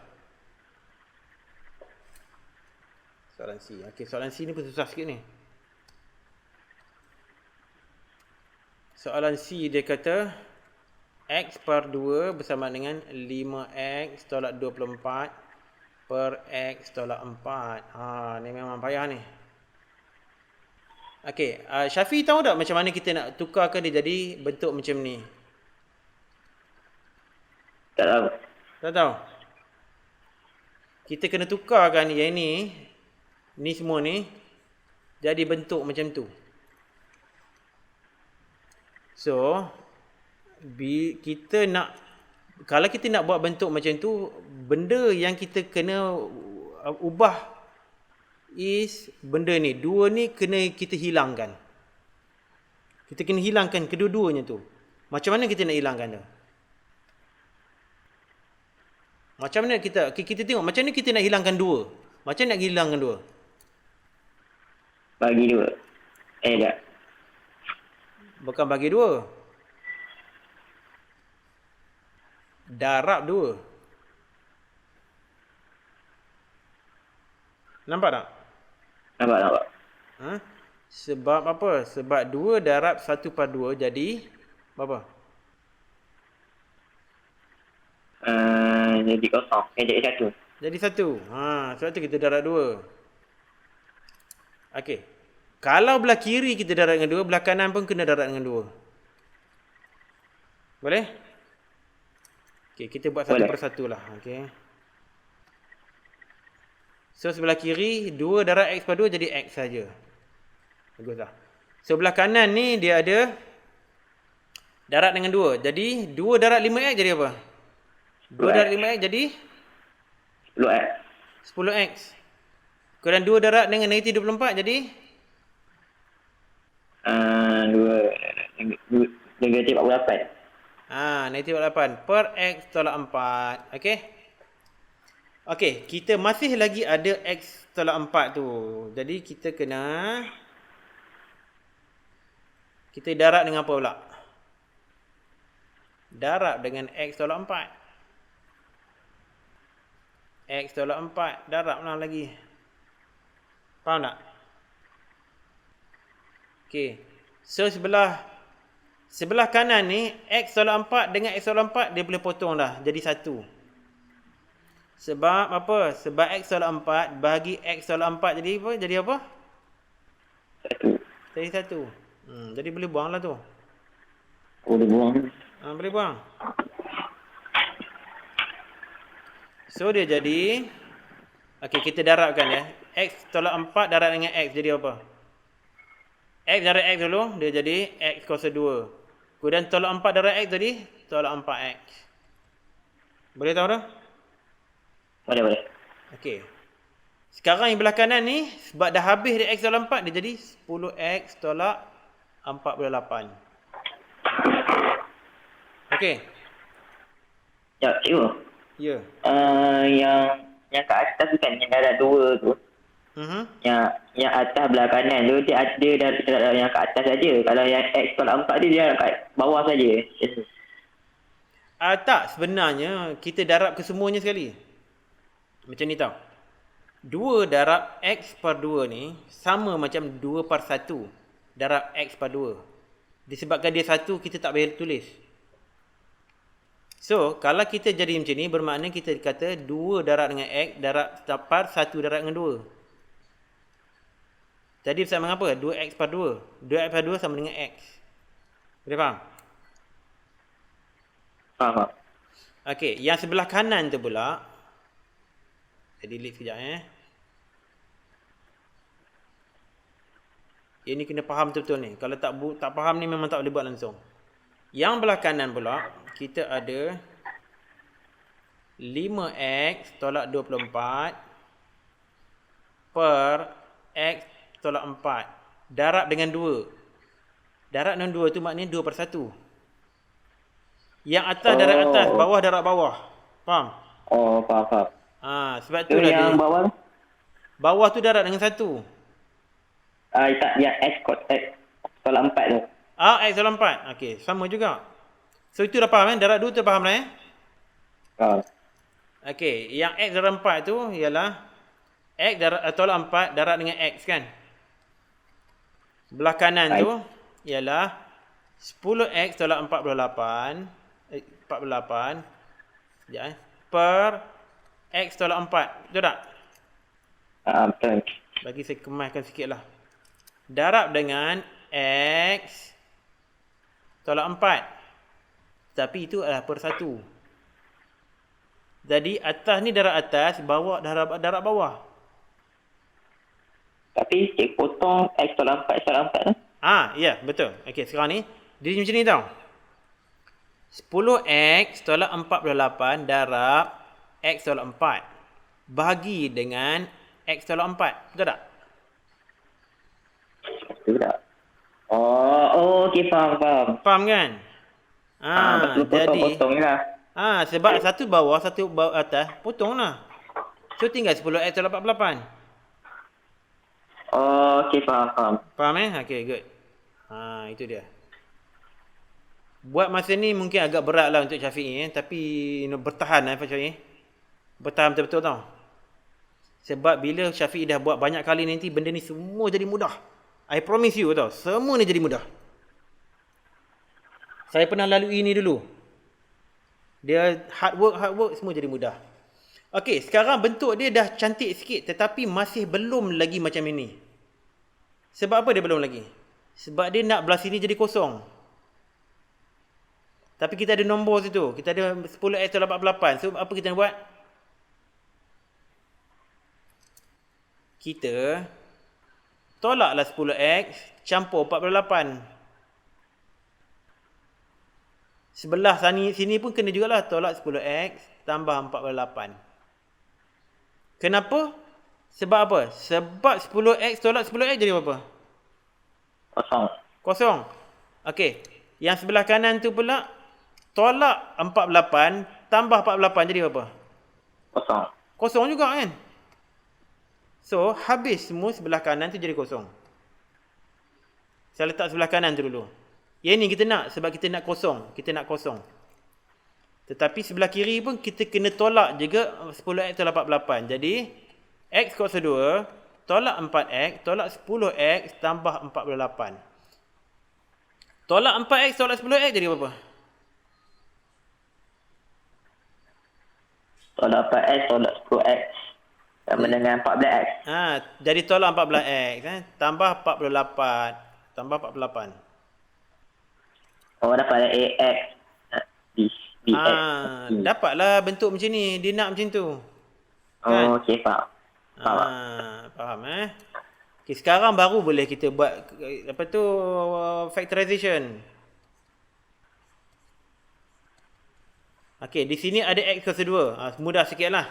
Soalan C. Okey, soalan C ni pun susah sikit ni. Soalan C dia kata x per 2 bersama dengan 5x tolak 24 per x tolak 4. Ni memang payah ni. Okey, Syafiq tahu tak macam mana kita nak tukarkan dia jadi bentuk macam ni? Tak tahu. Tak tahu. Kita kena tukarkan yang ni semua ni jadi bentuk macam tu. So, kita nak, kalau kita nak buat bentuk macam tu, benda yang kita kena ubah is benda ni. Dua ni kena kita hilangkan. Kita kena hilangkan kedua-duanya tu. Macam mana kita nak hilangkan tu? Macam mana kita tengok macam mana kita nak hilangkan dua? Macam mana nak hilangkan dua? Bagi dua. Tak. Bukan bagi dua. Darab dua. Nampak tak? Nampak. Ha? Sebab apa? Sebab 2 darab 1/2 jadi berapa? Jadi kosong. Jadi satu. Jadi 1. Sebab tu kita darab 2. Okey. Kalau belah kiri kita darab dengan 2, belah kanan pun kena darab dengan 2. Boleh? Okey, kita buat satu Boleh. persatu lah. Okey. So sebelah kiri 2 darab x/2 jadi x saja. Baguslah. Sebelah kanan ni dia ada darab dengan 2. Jadi 2 darab 5x jadi apa? 2 darab 5x jadi 10x. 10x. Kemudian 2 darab dengan negatif 24 jadi 2 negatif 48. Negatif 48 per x tolak 4. Okey. Okey, kita masih lagi ada x tolak 4 tu. Jadi kita darab dengan apa pula? Darab dengan x tolak 4. X tolak 4. Darab lah lagi. Faham tak? Okey. So sebelah kanan ni x tolak 4 dengan x tolak 4 dia boleh potong dah jadi 1. Sebab apa? Sebab x tolak 4 bagi x tolak 4 jadi apa? Jadi apa? 1. Jadi 1. Jadi boleh buang lah tu. Boleh buang. Boleh buang. So dia jadi, okey kita darabkan ya. X tolak 4 darab dengan x jadi apa? X darab x dulu, dia jadi x kuasa 2. Kemudian tolak 4 darab x jadi tolak 4x. Boleh tahu dah? Boleh. Okey. Sekarang yang belah kanan ni, sebab dah habis dia x tolak 4, dia jadi 10x tolak 48. Okey. Ya, cikgu. Ya. Yang kat atas tu kan, yang darab 2 tu. Yang atas belah kanan tu dia darab yang kat atas saja. Kalau yang x tolak 4 dia kat bawah saja. Tak, sebenarnya kita darab ke semuanya sekali. Macam ni tau. 2 darab x/2 ni sama macam 2/1 darab x/2. Disebabkan dia 1, kita tak boleh tulis. So, kalau kita jadi macam ni, bermakna kita kata 2 darab dengan x darab par 1 darab dengan 2. Jadi sama dengan apa? 2x/2. 2x/2 sama dengan x. Boleh faham? Faham. Okey, yang sebelah kanan tu pula, saya delete sekejap Ini kena faham betul-betul ni. Kalau tak faham ni memang tak boleh buat langsung. Yang belah kanan pula, kita ada 5x tolak 24 per x tolak 4. Darab dengan 2. Darab dengan 2 tu maknanya 2/1. Yang atas darab atas, bawah darab bawah. Faham? Faham. Sebab tu lah yang dia. bawah? Bawah tu darab dengan 1. Tak, yang x tolak 4 tu. X tolak 4. Okey, sama juga. So itu dah faham darab 2 tu faham dah Okey, yang x darab 4 tu ialah x tolak 4 darab dengan x kan. Belah kanan tu ialah 10x tolak 48 per x tolak 4. Betul tak? Betul. Bagi saya kemaskan sikit lah. Darab dengan x tolak 4. Tapi itu adalah per 1. Jadi atas ni darab atas, bawah darab bawah. Tapi cik potong X tolak 4, X tolak 4 tu. Ya, betul. Okey, sekarang ni dia macam ni tau. 10x tolak 48 darab x tolak 4 bahagi dengan x tolak 4. Betul tak? Betul tak? Oh, okey, faham. Faham kan? Betul, Jadi potong je lah. sebab satu bawah, satu atas, potonglah. So tinggal 10x tolak 48. Oh, okey, faham. Faham Okey, good. Itu dia. Buat masa ni mungkin agak berat lah untuk Syafi'i tapi bertahan Pak Syafi'i. Bertahan betul-betul tau. Sebab bila Syafi'i dah buat banyak kali nanti benda ni semua jadi mudah. I promise you tau, semua ni jadi mudah. Saya pernah lalui ni dulu. Dia hard work semua jadi mudah. Okey, sekarang bentuk dia dah cantik sikit tetapi masih belum lagi macam ini. Sebab apa dia belum lagi? Sebab dia nak belah sini jadi kosong. Tapi kita ada nombor situ. Kita ada 10x tolak 48. So, apa kita nak buat? Kita tolaklah 10x campur 48. Sebelah sini pun kena jugalah. Tolak 10x tambah 48. Kenapa? Sebab apa? Sebab 10x tolak 10x jadi apa? Kosong. Okey. Yang sebelah kanan tu pula tolak 48 tambah 48 jadi apa? Kosong juga kan? So, habis semua sebelah kanan tu jadi kosong. Saya letak sebelah kanan tu dulu. Yang ni kita nak sebab kita nak kosong. Tetapi sebelah kiri pun kita kena tolak juga 10x tolak 48. Jadi, x kuasa 2 tolak 4x tolak 10x tambah 48. Tolak 4x tolak 10x jadi apa? Tolak 4x tolak 10x sama dengan 14x. Jadi tolak 14x tambah 48 tambah 48. Oh, dapat ax bx. Dapatlah bentuk macam ni. Dia nak macam tu. Kan? Oh, okey, faham. Faham Okay, sekarang baru boleh kita buat factorization. Okey, di sini ada x kuasa 2. Mudah sikit lah.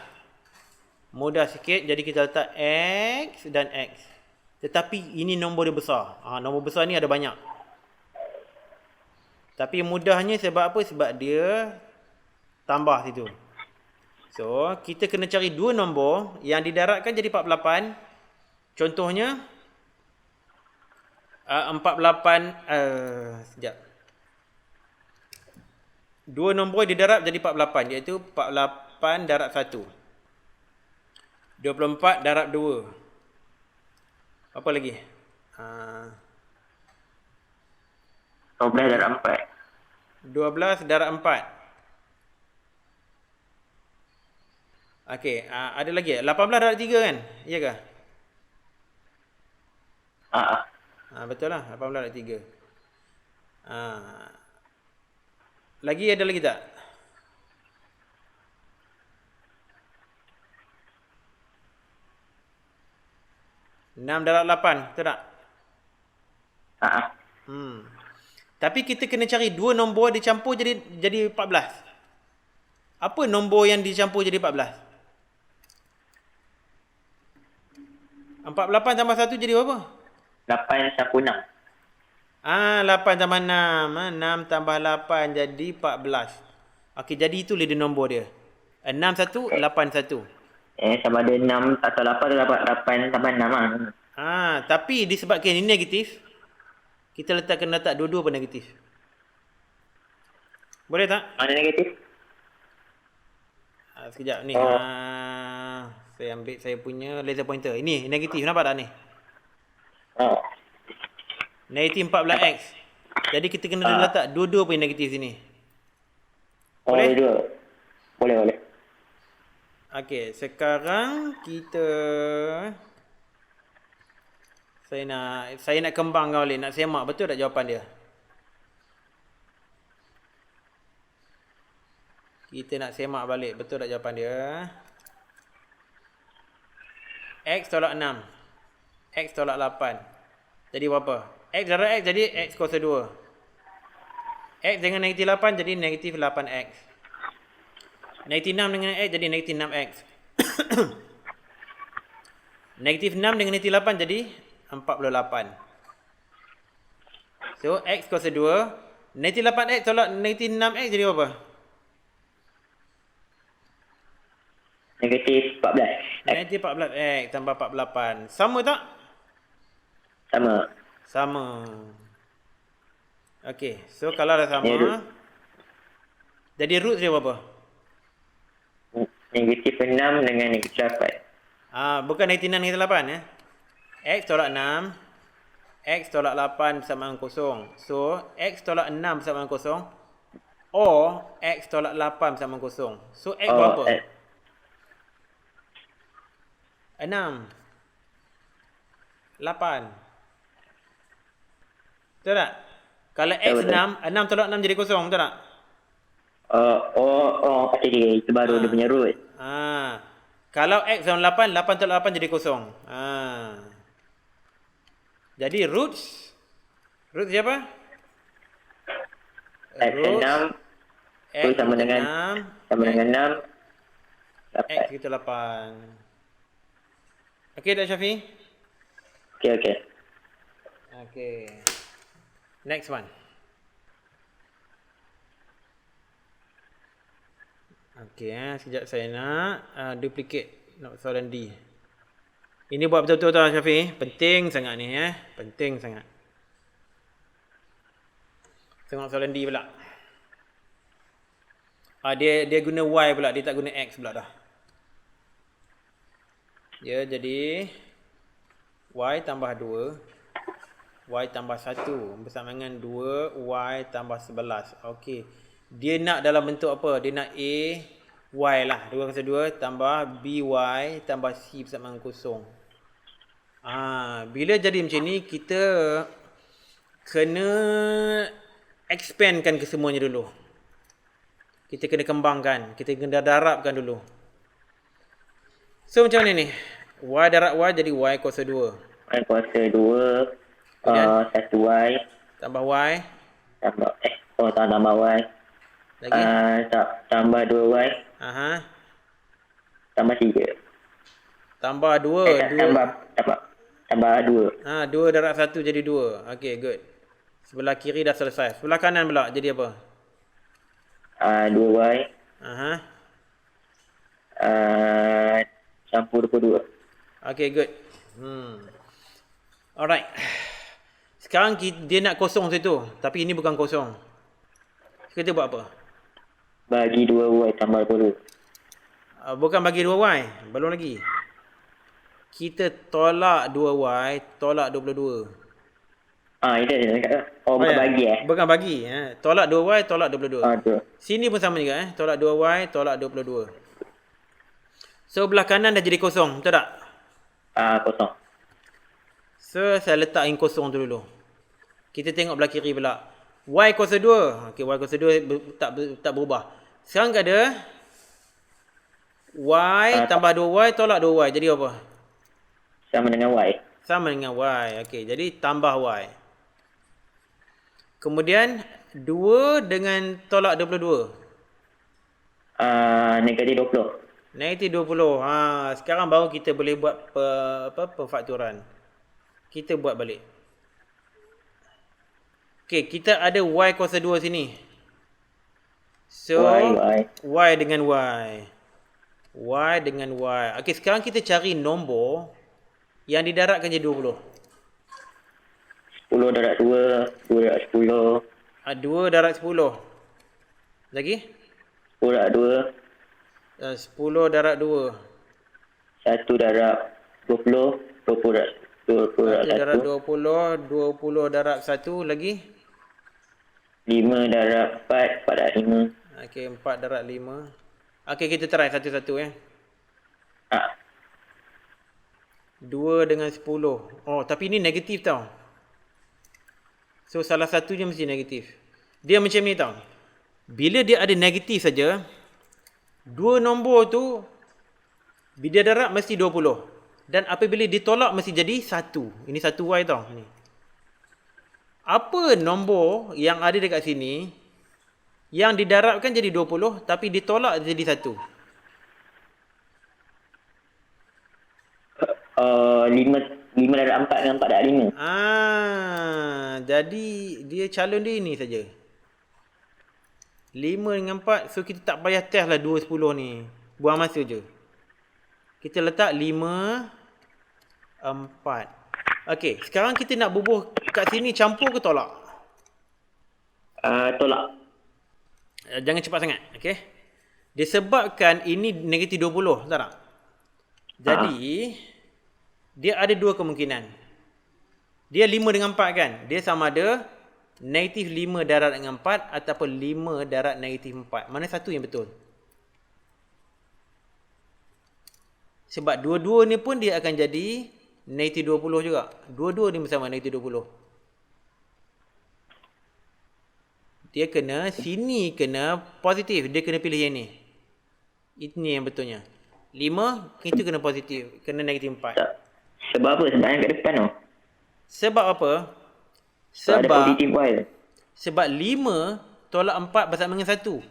Jadi kita letak x dan x. Tetapi ini nombor dia besar. Nombor besar ni ada banyak. Tapi mudahnya sebab apa? Sebab dia tambah situ. So, kita kena cari dua nombor yang didarabkan jadi 48. Contohnya 48 sekejap. Dua nombor didarab jadi 48 iaitu 48 darab 1. 24 darab 2. Apa lagi? 12 darab 4. 12 darab 4. Okey, ada lagi 18 darab 3 kan? Ya ke? Betul lah, 18 darab 3. Lagi ada lagi tak? Enam darab 8, betul tak? Tapi kita kena cari dua nombor dicampur jadi 14. Apa nombor yang dicampur jadi 14? 48 tambah 1 jadi berapa? 8 campur 6. 8 tambah 6. 6 tambah 8 jadi 14. Okey, jadi itulah dia nombor dia. 61, 81. Sama ada 6 atau 8 atau 8 tambah 6 lah. Tapi disebabkan ini negatif, kita kena letak dua-dua pun negatif. Boleh tak? Mana negatif? Sekejap ni. Saya ambil saya punya laser pointer. Ini negatif, nampak tak ni? Negatif 14x. Jadi kita kena letak dua-dua pun negatif sini. Boleh? Boleh. Okey, sekarang kita saya nak kembangkan balik, nak semak betul tak jawapan dia? Kita nak semak balik. Betul tak jawapan dia? X tolak 6. X tolak 8. Jadi berapa? X darab X jadi X kuasa 2. X dengan negatif 8 jadi negatif 8X. Negatif 6 dengan X jadi negatif 6X. Negatif 6 dengan negatif 8 jadi 48. So, X kuasa 2. Negatif 8X tolak negatif 6X jadi berapa? Negatif 14. Negatif 14X tambah 48. Sama tak? Sama. Sama. Okey. So, kalau dah sama, jadi root dia berapa? Negatif 6 dengan negatif 8. Bukan negatif 6 negatif 8 ya. X tolak 6. X tolak 8 bersamaan 0. So, X tolak 6 bersamaan 0. Or, X tolak 8 bersamaan 0. So, X berapa? 6. 8. Betul tak? Kalau X 6, 6 tolak 6 jadi 0. Betul tak? Okay. Itu baru dia punya root. Kalau X sama 8, 8 tolak 8 jadi 0. Jadi roots siapa? X 6 X sama dengan 6 X kita 8. Okey tak Syafi? Okay. Okey. Next one. Okey, sekejap saya nak duplicate soalan D. Ini buat betul-betul tau Syafi. Penting sangat ni Penting sangat. Tengok soalan D pula. Dia guna Y pula, dia tak guna X pula dah. Ya, jadi Y tambah 2 Y tambah 1 bersama dengan 2 Y tambah 11. Okey. Dia nak dalam bentuk apa? Dia nak A Y lah. 2 kuasa 2 tambah BY tambah C bersama dengan 0. Bila jadi macam ni, kita kena expandkan ke semuanya dulu. Kita kena kembangkan. Kita kena darabkan dulu. So macam mana ni? Y darab Y jadi Y kuasa 2. Y kuasa 2. 1Y. Tambah Y. Tambah Y. Lagi? Tambah 2Y. Tambah 3. Tambah 2. Tambah 2. 2 darab 1 jadi 2. Okey, good. Sebelah kiri dah selesai. Sebelah kanan pula jadi apa? 2Y. Campur 22. Okey, good. Alright. Sekarang dia nak kosong situ. Tapi ini bukan kosong. Kita buat apa? Bagi 2Y tambah 22. Bukan bagi 2Y. Belum lagi. Kita tolak 2Y, tolak 22. Itu dia cakap. Bukan bagi Bukan bagi. Tolak 2Y, tolak 22. Tu. Sini pun sama juga. Tolak 2Y, tolak 22. So, belah kanan dah jadi kosong. Betul tak? Kosong. So, saya letak yang kosong tu dulu. Kita tengok belah kiri pula. Y kuasa 2. Okey, Y kuasa 2 tak berubah. Sekarang ada Y tambah 2Y tolak 2Y. Jadi apa? Sama dengan Y. Sama dengan Y. Okey, jadi tambah Y. Kemudian 2 dengan tolak 22. Negatif 20. Negatif 20. Sekarang baru kita boleh buat perfakturan. Kita buat balik. Okey, kita ada Y kuasa 2 sini. So, Y dengan Y. Y dengan Y. Okey, sekarang kita cari nombor yang didarabkan jadi 20. 10 darab 2. 2 darab 10. 2 darab 10. Lagi? 10 darab 2. 10 darab 2. 1 darab 20. 20 darab 1 darab 20. 20 darab 1. Lagi? 5 darab 4. 4 darab 5. Okey, 4 darab 5. Okey, kita try satu-satu 2 dengan 10. Tapi ini negatif tau. So, salah satunya mesti negatif. Dia macam ni tau. Bila dia ada negatif saja, Dua nombor tu bila darab mesti 20. Dan apabila ditolak mesti jadi 1. Ini 1Y tau. Ni. Apa nombor yang ada dekat sini yang didarabkan jadi 20 tapi ditolak jadi 1? 5 darab 4 dengan 4 darab 5. Jadi dia calon dia ni saja. 5 dengan 4. So kita tak payah test lah 2, 10 ni. Buang masa je. Kita letak 5, 4. Okey, sekarang kita nak bubuh kat sini campur ke tolak? Tolak. Jangan cepat sangat. Okey. Disebabkan ini negatif 20. Tak tak? Jadi, dia ada dua kemungkinan. Dia 5 dengan 4 kan? Dia sama ada negatif 5 darab dengan 4 ataupun 5 darab negatif 4. Mana satu yang betul? Sebab dua-dua ni pun dia akan jadi negatif 20 juga. Dua-dua ni bersama negatif 20. Dia kena, sini kena positif. Dia kena pilih yang ni. Ini yang betulnya. 5, kita kena positif. Kena negatif 4. Sebab apa? Sebab yang kat depan tu. Sebab apa? Ada positif Y. Sebab 5 tolak 4 bersama dengan 1.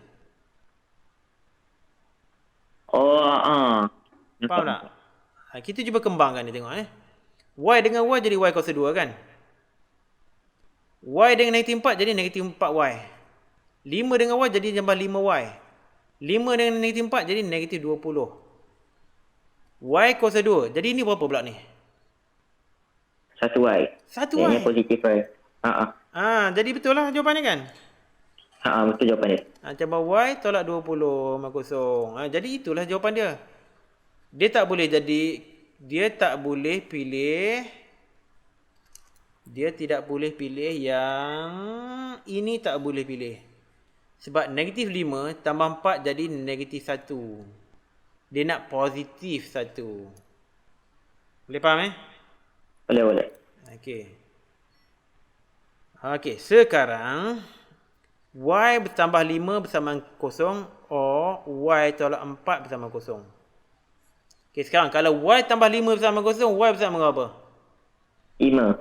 Faham tak? Kita cuba kembangkan ni tengok Y dengan Y jadi Y kuasa 2 kan? Y dengan negatif 4 jadi negatif 4Y. 5 dengan Y jadi tambah 5Y. 5 dengan negatif 4 jadi negatif 20. Y kuasa 2. Jadi ni berapa pula ni? 1Y. 1Y. Yang positif Y. Jadi betul lah jawapannya kan? Betul jawapan dia. Cabang Y tolak 20 sama kosong. Jadi itulah jawapan dia. Dia tak boleh jadi, dia tak boleh pilih, dia tidak boleh pilih yang ini, tak boleh pilih. Sebab negatif 5 tambah 4 jadi negatif 1. Dia nak positif 1. Boleh faham Boleh. Okey, sekarang Y bertambah 5 bersama kosong or Y tolak 4 bersama kosong. Okey, sekarang kalau Y tambah 5 bersama kosong, Y bersama dengan apa? 5.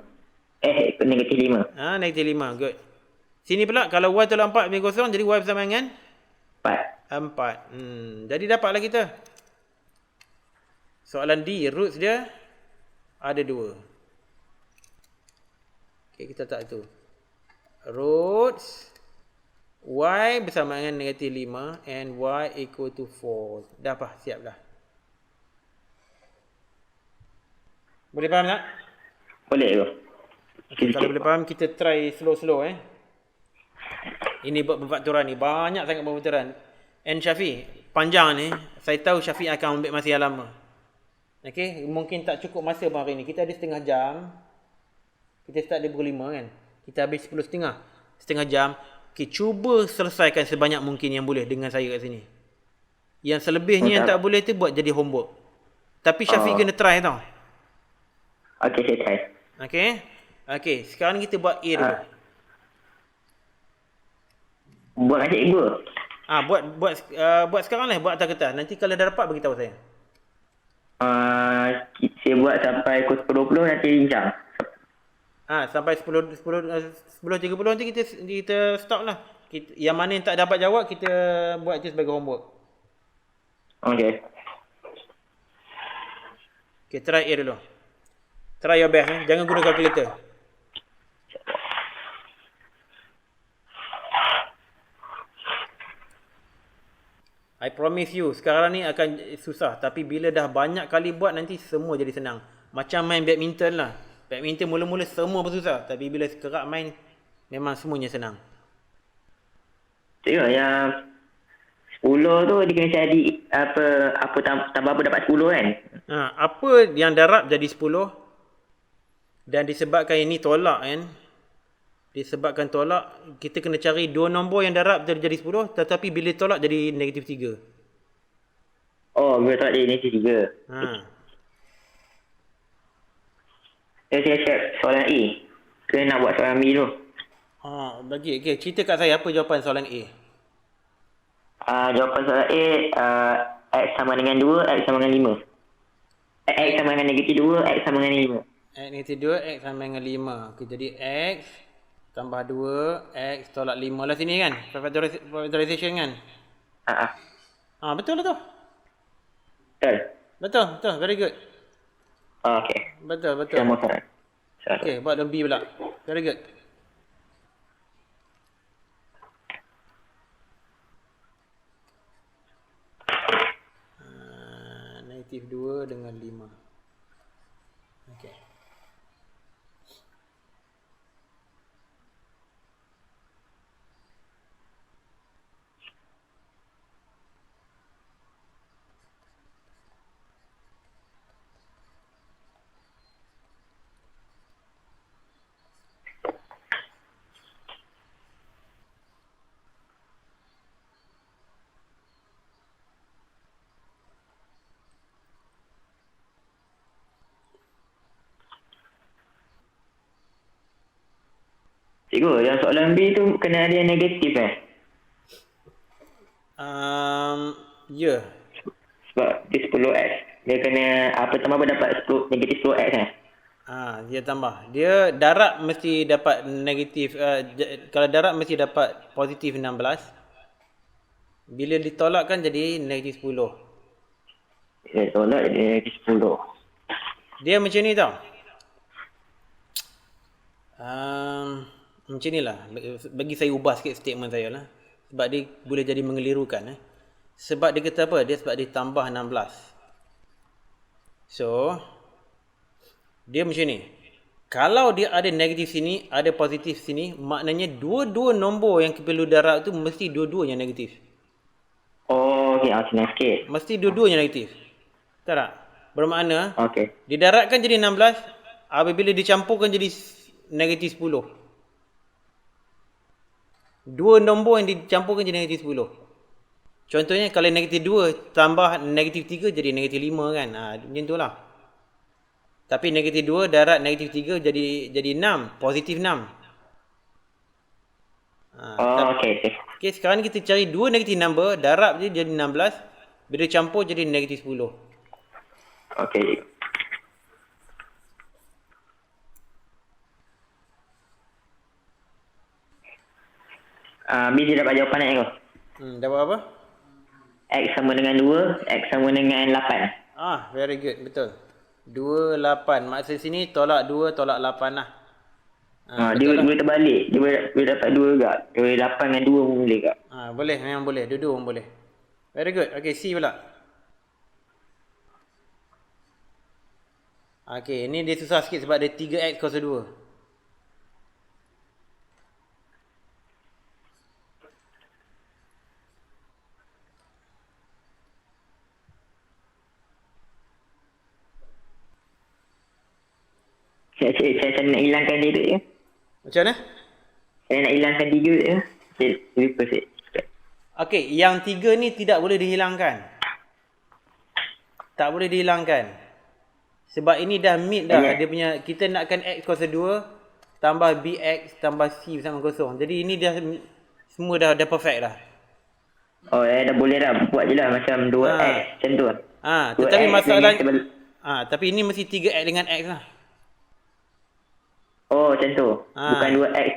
Negatif 5. Negatif 5, good. Sini pula kalau Y tolak 4 bersama kosong, jadi Y bersama dengan 4. Jadi dapatlah kita. Soalan D, roots dia ada 2. Okey, kita tak tu. Roots Y bersama dengan negatif 5 and Y equal to 4. Dah apa? Siap dah. Boleh faham tak? Boleh tu. Okay, kalau boleh faham, kita try slow-slow Ini buat pemfakturan ni. Banyak sangat pemfakturan. And Syafiq, panjang ni. Saya tahu Syafiq akan ambil masa yang lama. Okay, mungkin tak cukup masa hari ni. Kita ada setengah jam. Kita start dari pukul 5 kan. Kita habis 10.30. Setengah jam. Okay, cuba selesaikan sebanyak mungkin yang boleh dengan saya kat sini. Yang selebihnya yang tak boleh tu buat jadi homework. Tapi Syafiq kena try tau. Okay, saya try. Okay, sekarang kita buat A dulu. Buat dengan cikgu? Buat sekarang lah. Buat atas kertas. Nanti kalau dah dapat, beritahu saya. Saya buat sampai pukul 10.20 nanti bincang. Sampai 10.30 nanti kita stop lah. Yang mana yang tak dapat jawab, kita buat itu sebagai homework. Okay, try A dulu. Try your best. Jangan guna calculator. I promise you, sekarang ni akan susah. Tapi bila dah banyak kali buat, nanti semua jadi senang. Macam main badminton lah. Badminton mula-mula semua pun susah. Tapi bila kerap main, memang semuanya senang. Tengok yang 10 tu dia kena cari apa tambah apa dapat 10 kan? Apa yang darab jadi 10. Dan disebabkan ini tolak kan. Disebabkan tolak, kita kena cari dua nombor yang darab jadi 10. Tetapi bila tolak jadi negatif 3. Bila tolak jadi negatif 3. Saya siap soalan A. Kena nak buat soalan B dulu. Bagi. Cerita kat saya apa jawapan soalan A. Jawapan soalan A, X sama dengan 2, X sama dengan 5. X sama dengan negatif 2, X sama dengan 5. X negatif 2, X sama dengan 5. Okay, jadi X tambah 2, X tolak 5 lah sini kan? Factorization kan? Betul lah tu. Betul. Very good. Okay. Betul. Saya mau saran. Okay, buat lebih pula. Very good. Negatif 2 dengan 5. Okay. Cikgu, yang soalan B tu kena ada yang negatif Ya. Sebab dia 10X. Dia kena tambah dapat 10, negatif 10X Dia tambah. Dia darab mesti dapat negatif. Kalau darab mesti dapat positif 16. Bila ditolakkan jadi negatif 10. Dia tolak jadi negatif 10. Dia macam ni tau. Macam ni lah. Bagi saya ubah sikit statement saya lah. Sebab dia boleh jadi mengelirukan. Sebab dia kata apa? Sebab dia tambah 16. So, dia macam ni. Kalau dia ada negatif sini, ada positif sini, maknanya dua-dua nombor yang perlu darab tu mesti dua-duanya negatif. Oh, okey. Senang sikit. Mesti dua-duanya negatif. Betul tak? Bermakna, didarabkan jadi 16, apabila dicampurkan jadi negatif 10. Dua nombor yang dicampurkan jadi negatif 10. Contohnya kalau negatif 2 tambah negatif 3 jadi negatif 5 kan. Macam tu lah. Tapi negatif 2 darab negatif 3 jadi 6. Positif 6. Okey. Okay, sekarang kita cari dua negatif number. Darab je jadi 16. Bila campur jadi negatif 10. Okey. B dia dapat jawapan ni kau. Dapat apa? X sama dengan 2, X sama dengan 8. Very good. Betul. 2, 8. Maksud sini tolak 2, tolak 8 lah. Dia boleh terbalik. Dia boleh dapat 2 juga. Dia boleh 8 dengan 2 pun boleh juga. Boleh. Memang boleh. Dua-dua pun boleh. Very good. Okay, C pula. Okay, ini dia susah sikit sebab dia 3X kuasa 2. Saya nak hilangkan dia tu je. Macam mana? Saya nak hilangkan 3 je. Saya lupa saya. Okey, yang 3 ni tidak boleh dihilangkan. Tak boleh dihilangkan. Sebab ini dah meet dah. Dia punya, kita nakkan X kuasa 2 tambah BX tambah C bersama kosong. Jadi ini dah semua dah perfect dah. Dah boleh dah. Buat je lah macam 2X macam tu. Tetapi masalah tapi ini mesti 3X dengan X lah. Macam tu. Bukan 2X.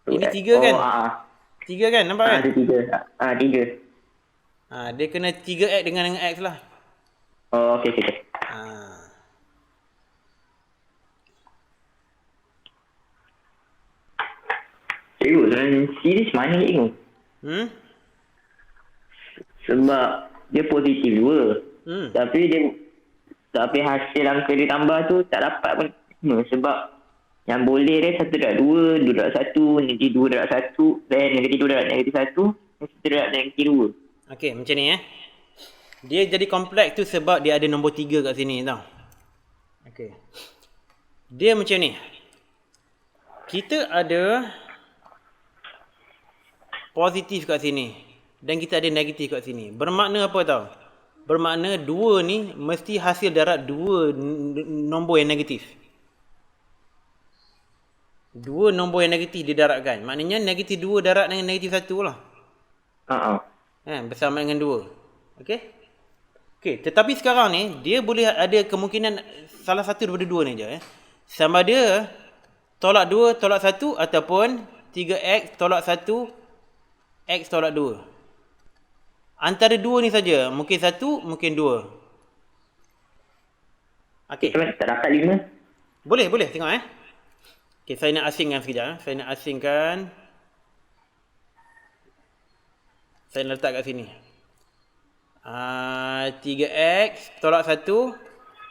Ini 3 kan? 3 kan? Nampak kan? Ada 3. Dia kena 3X dengan X lah. Okey. Cikgu, series mana cikgu? Sebab dia positif 2. Tapi hasil angka dia tambah tu tak dapat pun. Sebab yang boleh dia 1/2, 2/1, negatif 2/1, dan negatif 2 darab negatif 1, 1 darab negatif 2. Okey, macam ni Dia jadi kompleks tu sebab dia ada nombor 3 kat sini tau. Okey. Dia macam ni. Kita ada positif kat sini dan kita ada negatif kat sini. Bermakna apa tau? Bermakna 2 ni mesti hasil darab 2 nombor yang negatif. 2 nombor yang negatif didarabkan. Maknanya negatif 2 darab dengan negatif 1 lah. Bersama dengan 2. Okey? Okey, tetapi sekarang ni dia boleh ada kemungkinan salah satu daripada 2 ni je. Sama ada tolak 2 tolak 1 ataupun 3x tolak 1 x tolak 2. Antara 2 ni saja, mungkin 1, mungkin 2. Okey. Tak dapat 5. Boleh tengok Okey, saya nak asingkan sekejap. Saya nak asingkan. Saya letak kat sini. 3x tolak 1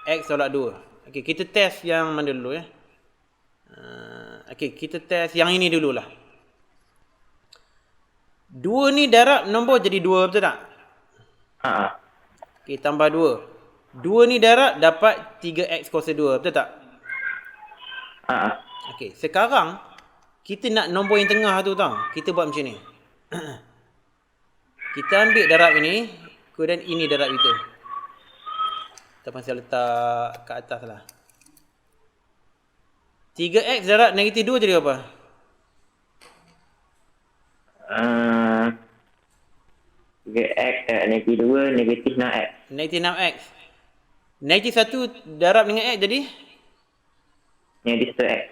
x tolak 2. Okey, kita test yang mana dulu ya. Okey, kita test yang ini dululah. 2 ni darab nombor jadi 2, betul tak? Okey, tambah 2. 2 ni darab dapat 3x kuasa 2, betul tak? Okey, sekarang kita nak nombor yang tengah tu tau. Kita buat macam ni. Kita ambil darab ini, kemudian ini darab itu. Ataupun saya letak kat atas lah. 3x darab negatif 2 jadi apa? X negatif 2 negatif 6x. Negatif 6x. Negatif 1 darab dengan x jadi? Negatif 1x.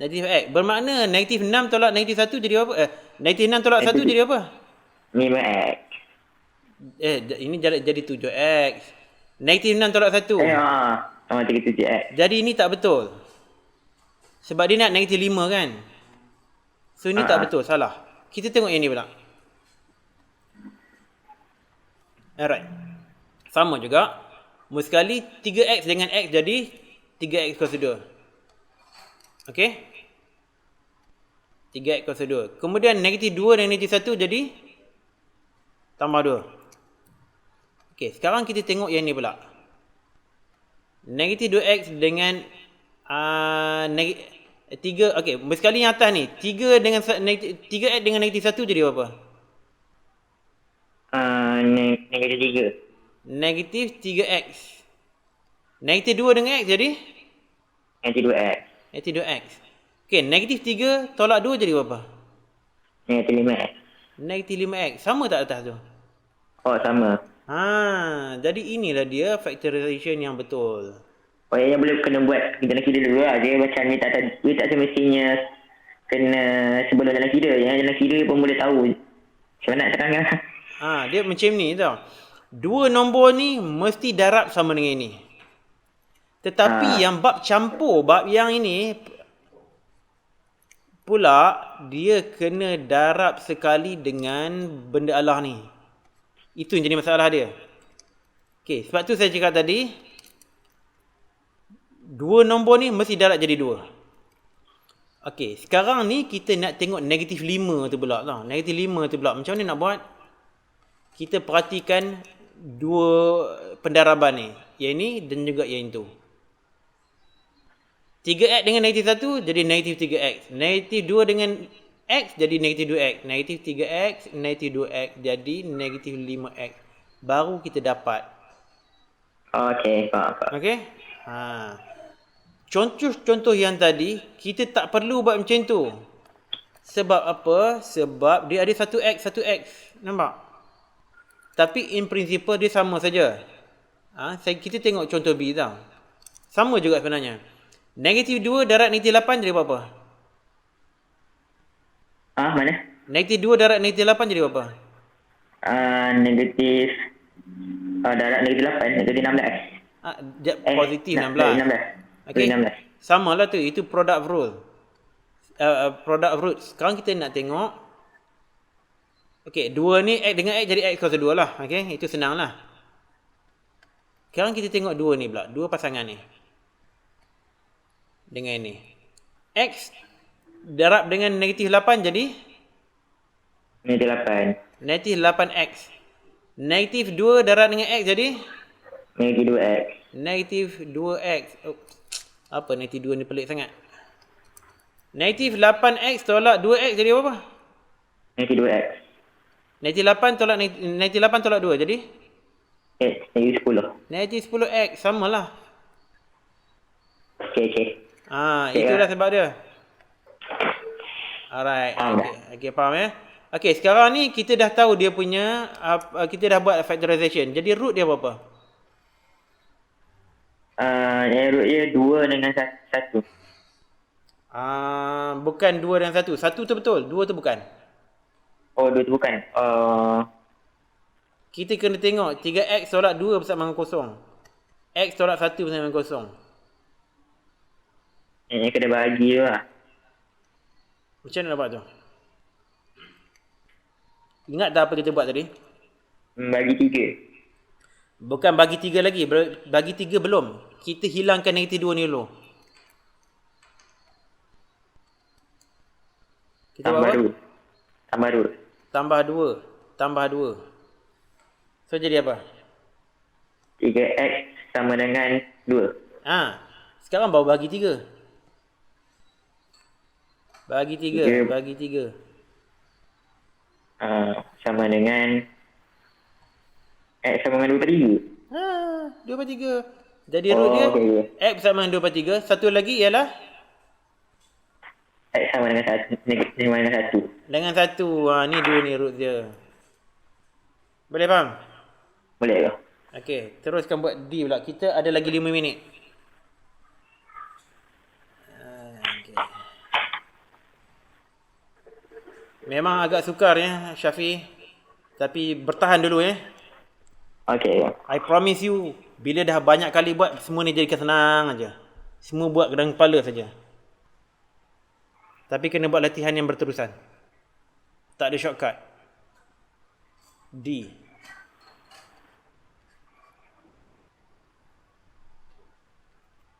Negatif x. Bermakna negatif 6 tolak negatif 1 jadi apa? Negatif 6 tolak 1 jadi apa? 5x. Ini jadi 7x. Negatif 6 tolak 1. 37x. Jadi ini tak betul. Sebab dia nak negatif 5 kan? So ini tak betul, salah. Kita tengok yang ni pula. Alright. Sama juga. Sekali 3x dengan x jadi 3x kuasa 2. Okey? 3x kuasa 2. Kemudian negatif 2 dan negatif 1 jadi tambah 2. Okey, sekarang kita tengok yang ni pula. Negatif 2x dengan 3, okey, sekali yang atas ni 3x dengan negatif 1 jadi apa? Negatif 3. Negatif 3x. Negatif 2 dengan x jadi? Negatif 2x. Negatif 2x. Okey, negatif 3 tolak 2 jadi apa? Negatif 5x. Negatif 5x. Sama tak atas tu? Oh, sama. Jadi inilah dia factorization yang betul. Oh, yang boleh kena buat dalam kira dulu lah. Dia macam ni tak semestinya kena sebelum dalam kira. Yang dalam kira pun boleh tahu. Macam mana sekarang kan? Dia macam ni tau. 2 nombor ni mesti darab sama dengan ini. Tetapi yang bab campur, bab yang ini pula dia kena darab sekali dengan benda Allah ni. Itu yang jadi masalah dia. Okey, sebab tu saya cakap tadi 2 nombor ni mesti darab jadi 2. Okey, sekarang ni kita nak tengok negatif 5 tu pula tau. Negatif 5 tu pula macam mana nak buat? Kita perhatikan 2 pendaraban ni. Yang ni dan juga yang itu. 3x dengan negatif 1 jadi negatif 3x. Negatif 2 dengan x jadi negatif 2x. Negatif 3x, negatif 2x jadi negatif 5x. Baru kita dapat. Okey, faham. Okey? Contoh-contoh yang tadi, kita tak perlu buat macam tu. Sebab apa? Sebab dia ada 1x, 1x. Nampak? Tapi in principle dia sama saja. Kita tengok contoh B tau. Sama juga sebenarnya. Negatif 2 darab negatif 8 jadi apa? Mana? Negatif 2 darab negatif 8 jadi apa? Negatif darab negatif 8 jadi 16. Positif 16. 16. Okey. 16. Sama lah tu. Itu product of rule. Product of root. Sekarang kita nak tengok. Okey. 2 ni x dengan x jadi x kuasa 2 lah. Okey. Itu senang lah. Sekarang kita tengok 2 ni pula. 2 pasangan ni. Dengan ni. X darab dengan negatif 8 jadi? Negatif 8. Negatif 8x. Negatif 2 darab dengan x jadi? Negatif 2x. Negatif 2x. Apa negatif 2 ni pelik sangat. Negatif 8x tolak 2x jadi apa? Negatif 2x. Negatif 8 tolak negatif 8 tolak 2 jadi? X. Negatif 10. Negatif 10x. Samalah. Okey. Itulah sebab dia. Alright. Okay, faham ya? Okey, sekarang ni kita dah tahu dia punya, kita dah buat factorization. Jadi root dia berapa? Root dia 2 dengan 1. Bukan 2 dan 1. 1 tu betul, 2 tu bukan. Oh, 2 tu bukan. Kita kena tengok 3x tolak 2 bersama dengan kosong. X tolak 1 bersama dengan kosong. Yang kena bagi tu lah. Macam mana nak buat tu? Ingat tak apa kita buat tadi? Bagi 3. Bukan bagi 3 lagi. Bagi 3 belum. Kita hilangkan negatif 2 ni dulu. Kita Tambah buat 2. Tambah 2. Tambah 2. Tambah 2. So jadi apa? 3x sama dengan 2. Sekarang baru bagi 3. Bagi 3. Bagi 3. Sama dengan x sama dengan 2/3. 2/3. Jadi root dia okay. x sama dengan 2/3. Satu lagi ialah X sama dengan 1. dengan 1. Ni 2 ni root dia. Boleh faham? Boleh ke? Okey, teruskan buat D pula. Kita ada lagi 5 minit. Okay. Memang agak sukar ya, Syafi. Tapi bertahan dulu ya. Okay. I promise you, bila dah banyak kali buat, semua ni jadikan senang aja. Semua buat dengan kepala saja. Tapi kena buat latihan yang berterusan. Tak ada shortcut. D.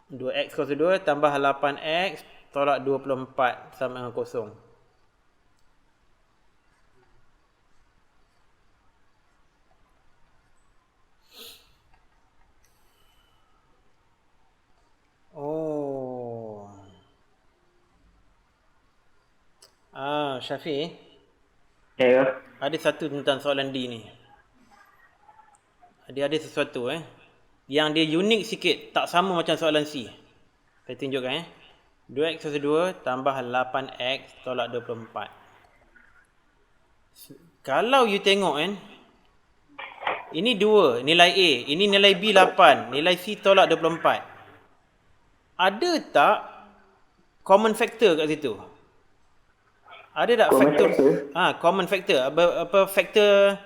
(2x kuasa 2) tambah 8x tolak 24 sama dengan kosong. Oh. Syafiq. Ya. Ada satu tentang soalan D ni. Dia ada sesuatu yang dia unik sikit, tak sama macam soalan C. Saya tunjukkan 2x kuasa 2 tambah 8x tolak 24. Kalau you tengok ini 2, nilai A, ini nilai B 8, nilai C tolak 24. Ada tak common factor kat situ? Ada tak Common faktor? factor? Common factor. Apa faktor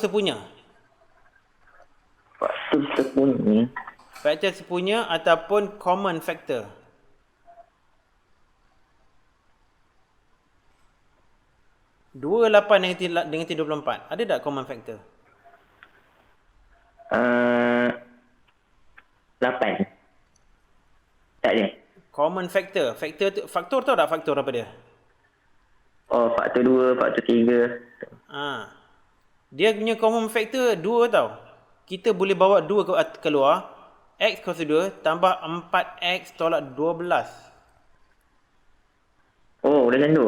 sepunya? Faktor sepunya. Faktor sepunya ataupun common factor. Dua 8 dengan 24. Ada tak common factor? 8. Tak ada. Common factor. Faktor tahu tak faktor apa dia? Oh, faktor 2, faktor 3. Dia punya common factor 2 tau. Kita boleh bawa 2 keluar. X kuasa 2 tambah 4x tolak 12. Oh, macam tu.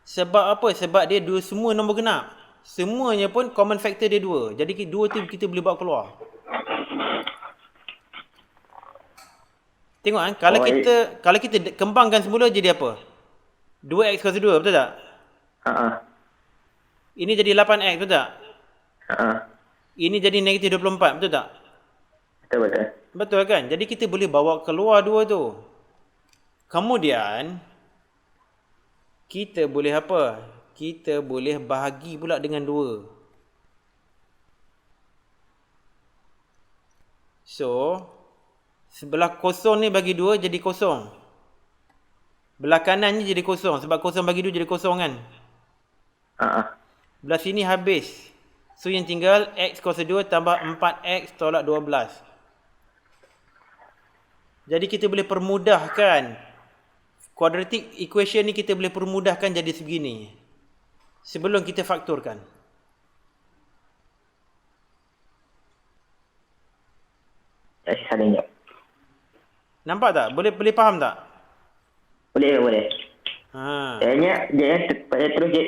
Sebab apa? Sebab dia semua nombor genap. Semuanya pun common factor dia 2. Jadi 2 tu kita boleh bawa keluar. Tengok kalau kita kembangkan semula jadi apa? 2x kuasa 2, betul tak? Ini jadi 8x, betul tak? Ini jadi negatif 24, betul tak? Betul. Betul kan? Jadi kita boleh bawa keluar 2 tu. Kemudian kita boleh apa? Kita boleh bahagi pula dengan 2. So, sebelah kosong ni bagi 2 jadi kosong. Belah kanan ni jadi kosong. Sebab kosong bagi 2 jadi kosong kan? Belah sini habis. So yang tinggal x kuasa 2 tambah 4x tolak 12. Jadi kita boleh permudahkan. Quadratic equation ni kita boleh permudahkan jadi sebegini. Sebelum kita faktorkan. Nampak tak? Boleh faham tak? Boleh. Jadinya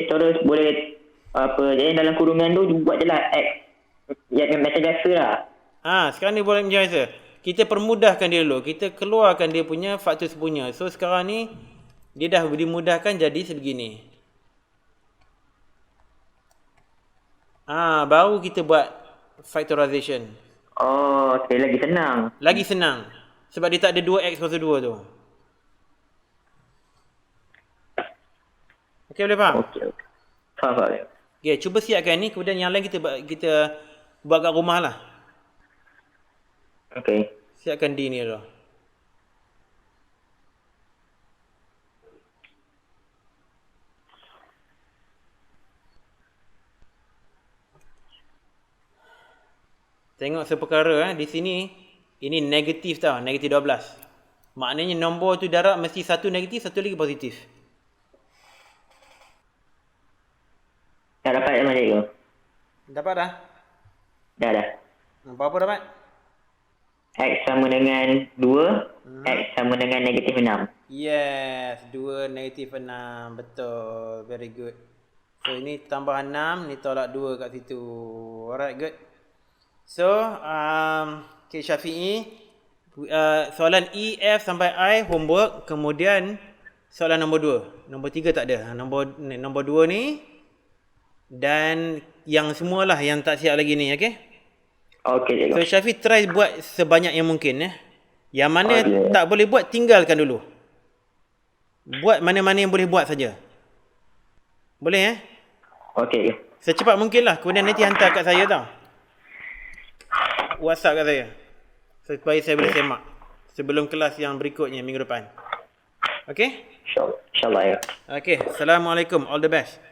terus boleh jadi dalam kurungan tu buat je lah X. Yang macam biasa lah. Sekarang ni boleh macam biasa. Kita permudahkan dia dulu. Kita keluarkan dia punya faktor sepunya. So sekarang ni dia dah dimudahkan jadi sebegini. Baru kita buat factorization. Oh, okay, lagi senang. Lagi senang. Sebab dia tak ada 2x kuasa 2 tu. Okey, boleh faham? Okey. Faham. Okey, cuba siapkan ni, kemudian yang lain kita buat kat rumah lah. Okey. Siapkan D ni dulu. Tengok seperkara di sini, ini negatif tau, negatif 12. Maknanya nombor tu darab mesti satu negatif, satu lagi positif. Dah dapat dah cikgu? Dapat dah? Dah. Berapa dapat? X sama dengan 2, X sama dengan negatif 6. Yes, 2 negatif 6. Betul, very good. So ini tambah 6, ni tolak 2 kat situ. Alright, good. So, okay, Syafi'i, soalan E, F sampai I homework. Kemudian soalan nombor 2. Nombor 3 tak ada. Nombor 2 ni. Dan yang semualah yang tak siap lagi ni, okay? Okey, So cikgu. Syafiq try buat sebanyak yang mungkin ya. Yang mana tak boleh buat tinggalkan dulu. Buat mana-mana yang boleh buat saja. Boleh eh? Okey. Secepat mungkin lah. Kemudian nanti hantar kat saya tau. WhatsApp kat saya. Supaya saya boleh semak. Sebelum kelas yang berikutnya minggu depan. Okay? InsyaAllah ya. Okay. Assalamualaikum. All the best.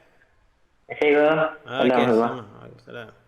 Terima kasih, cikgu. Okay. Assalamualaikum.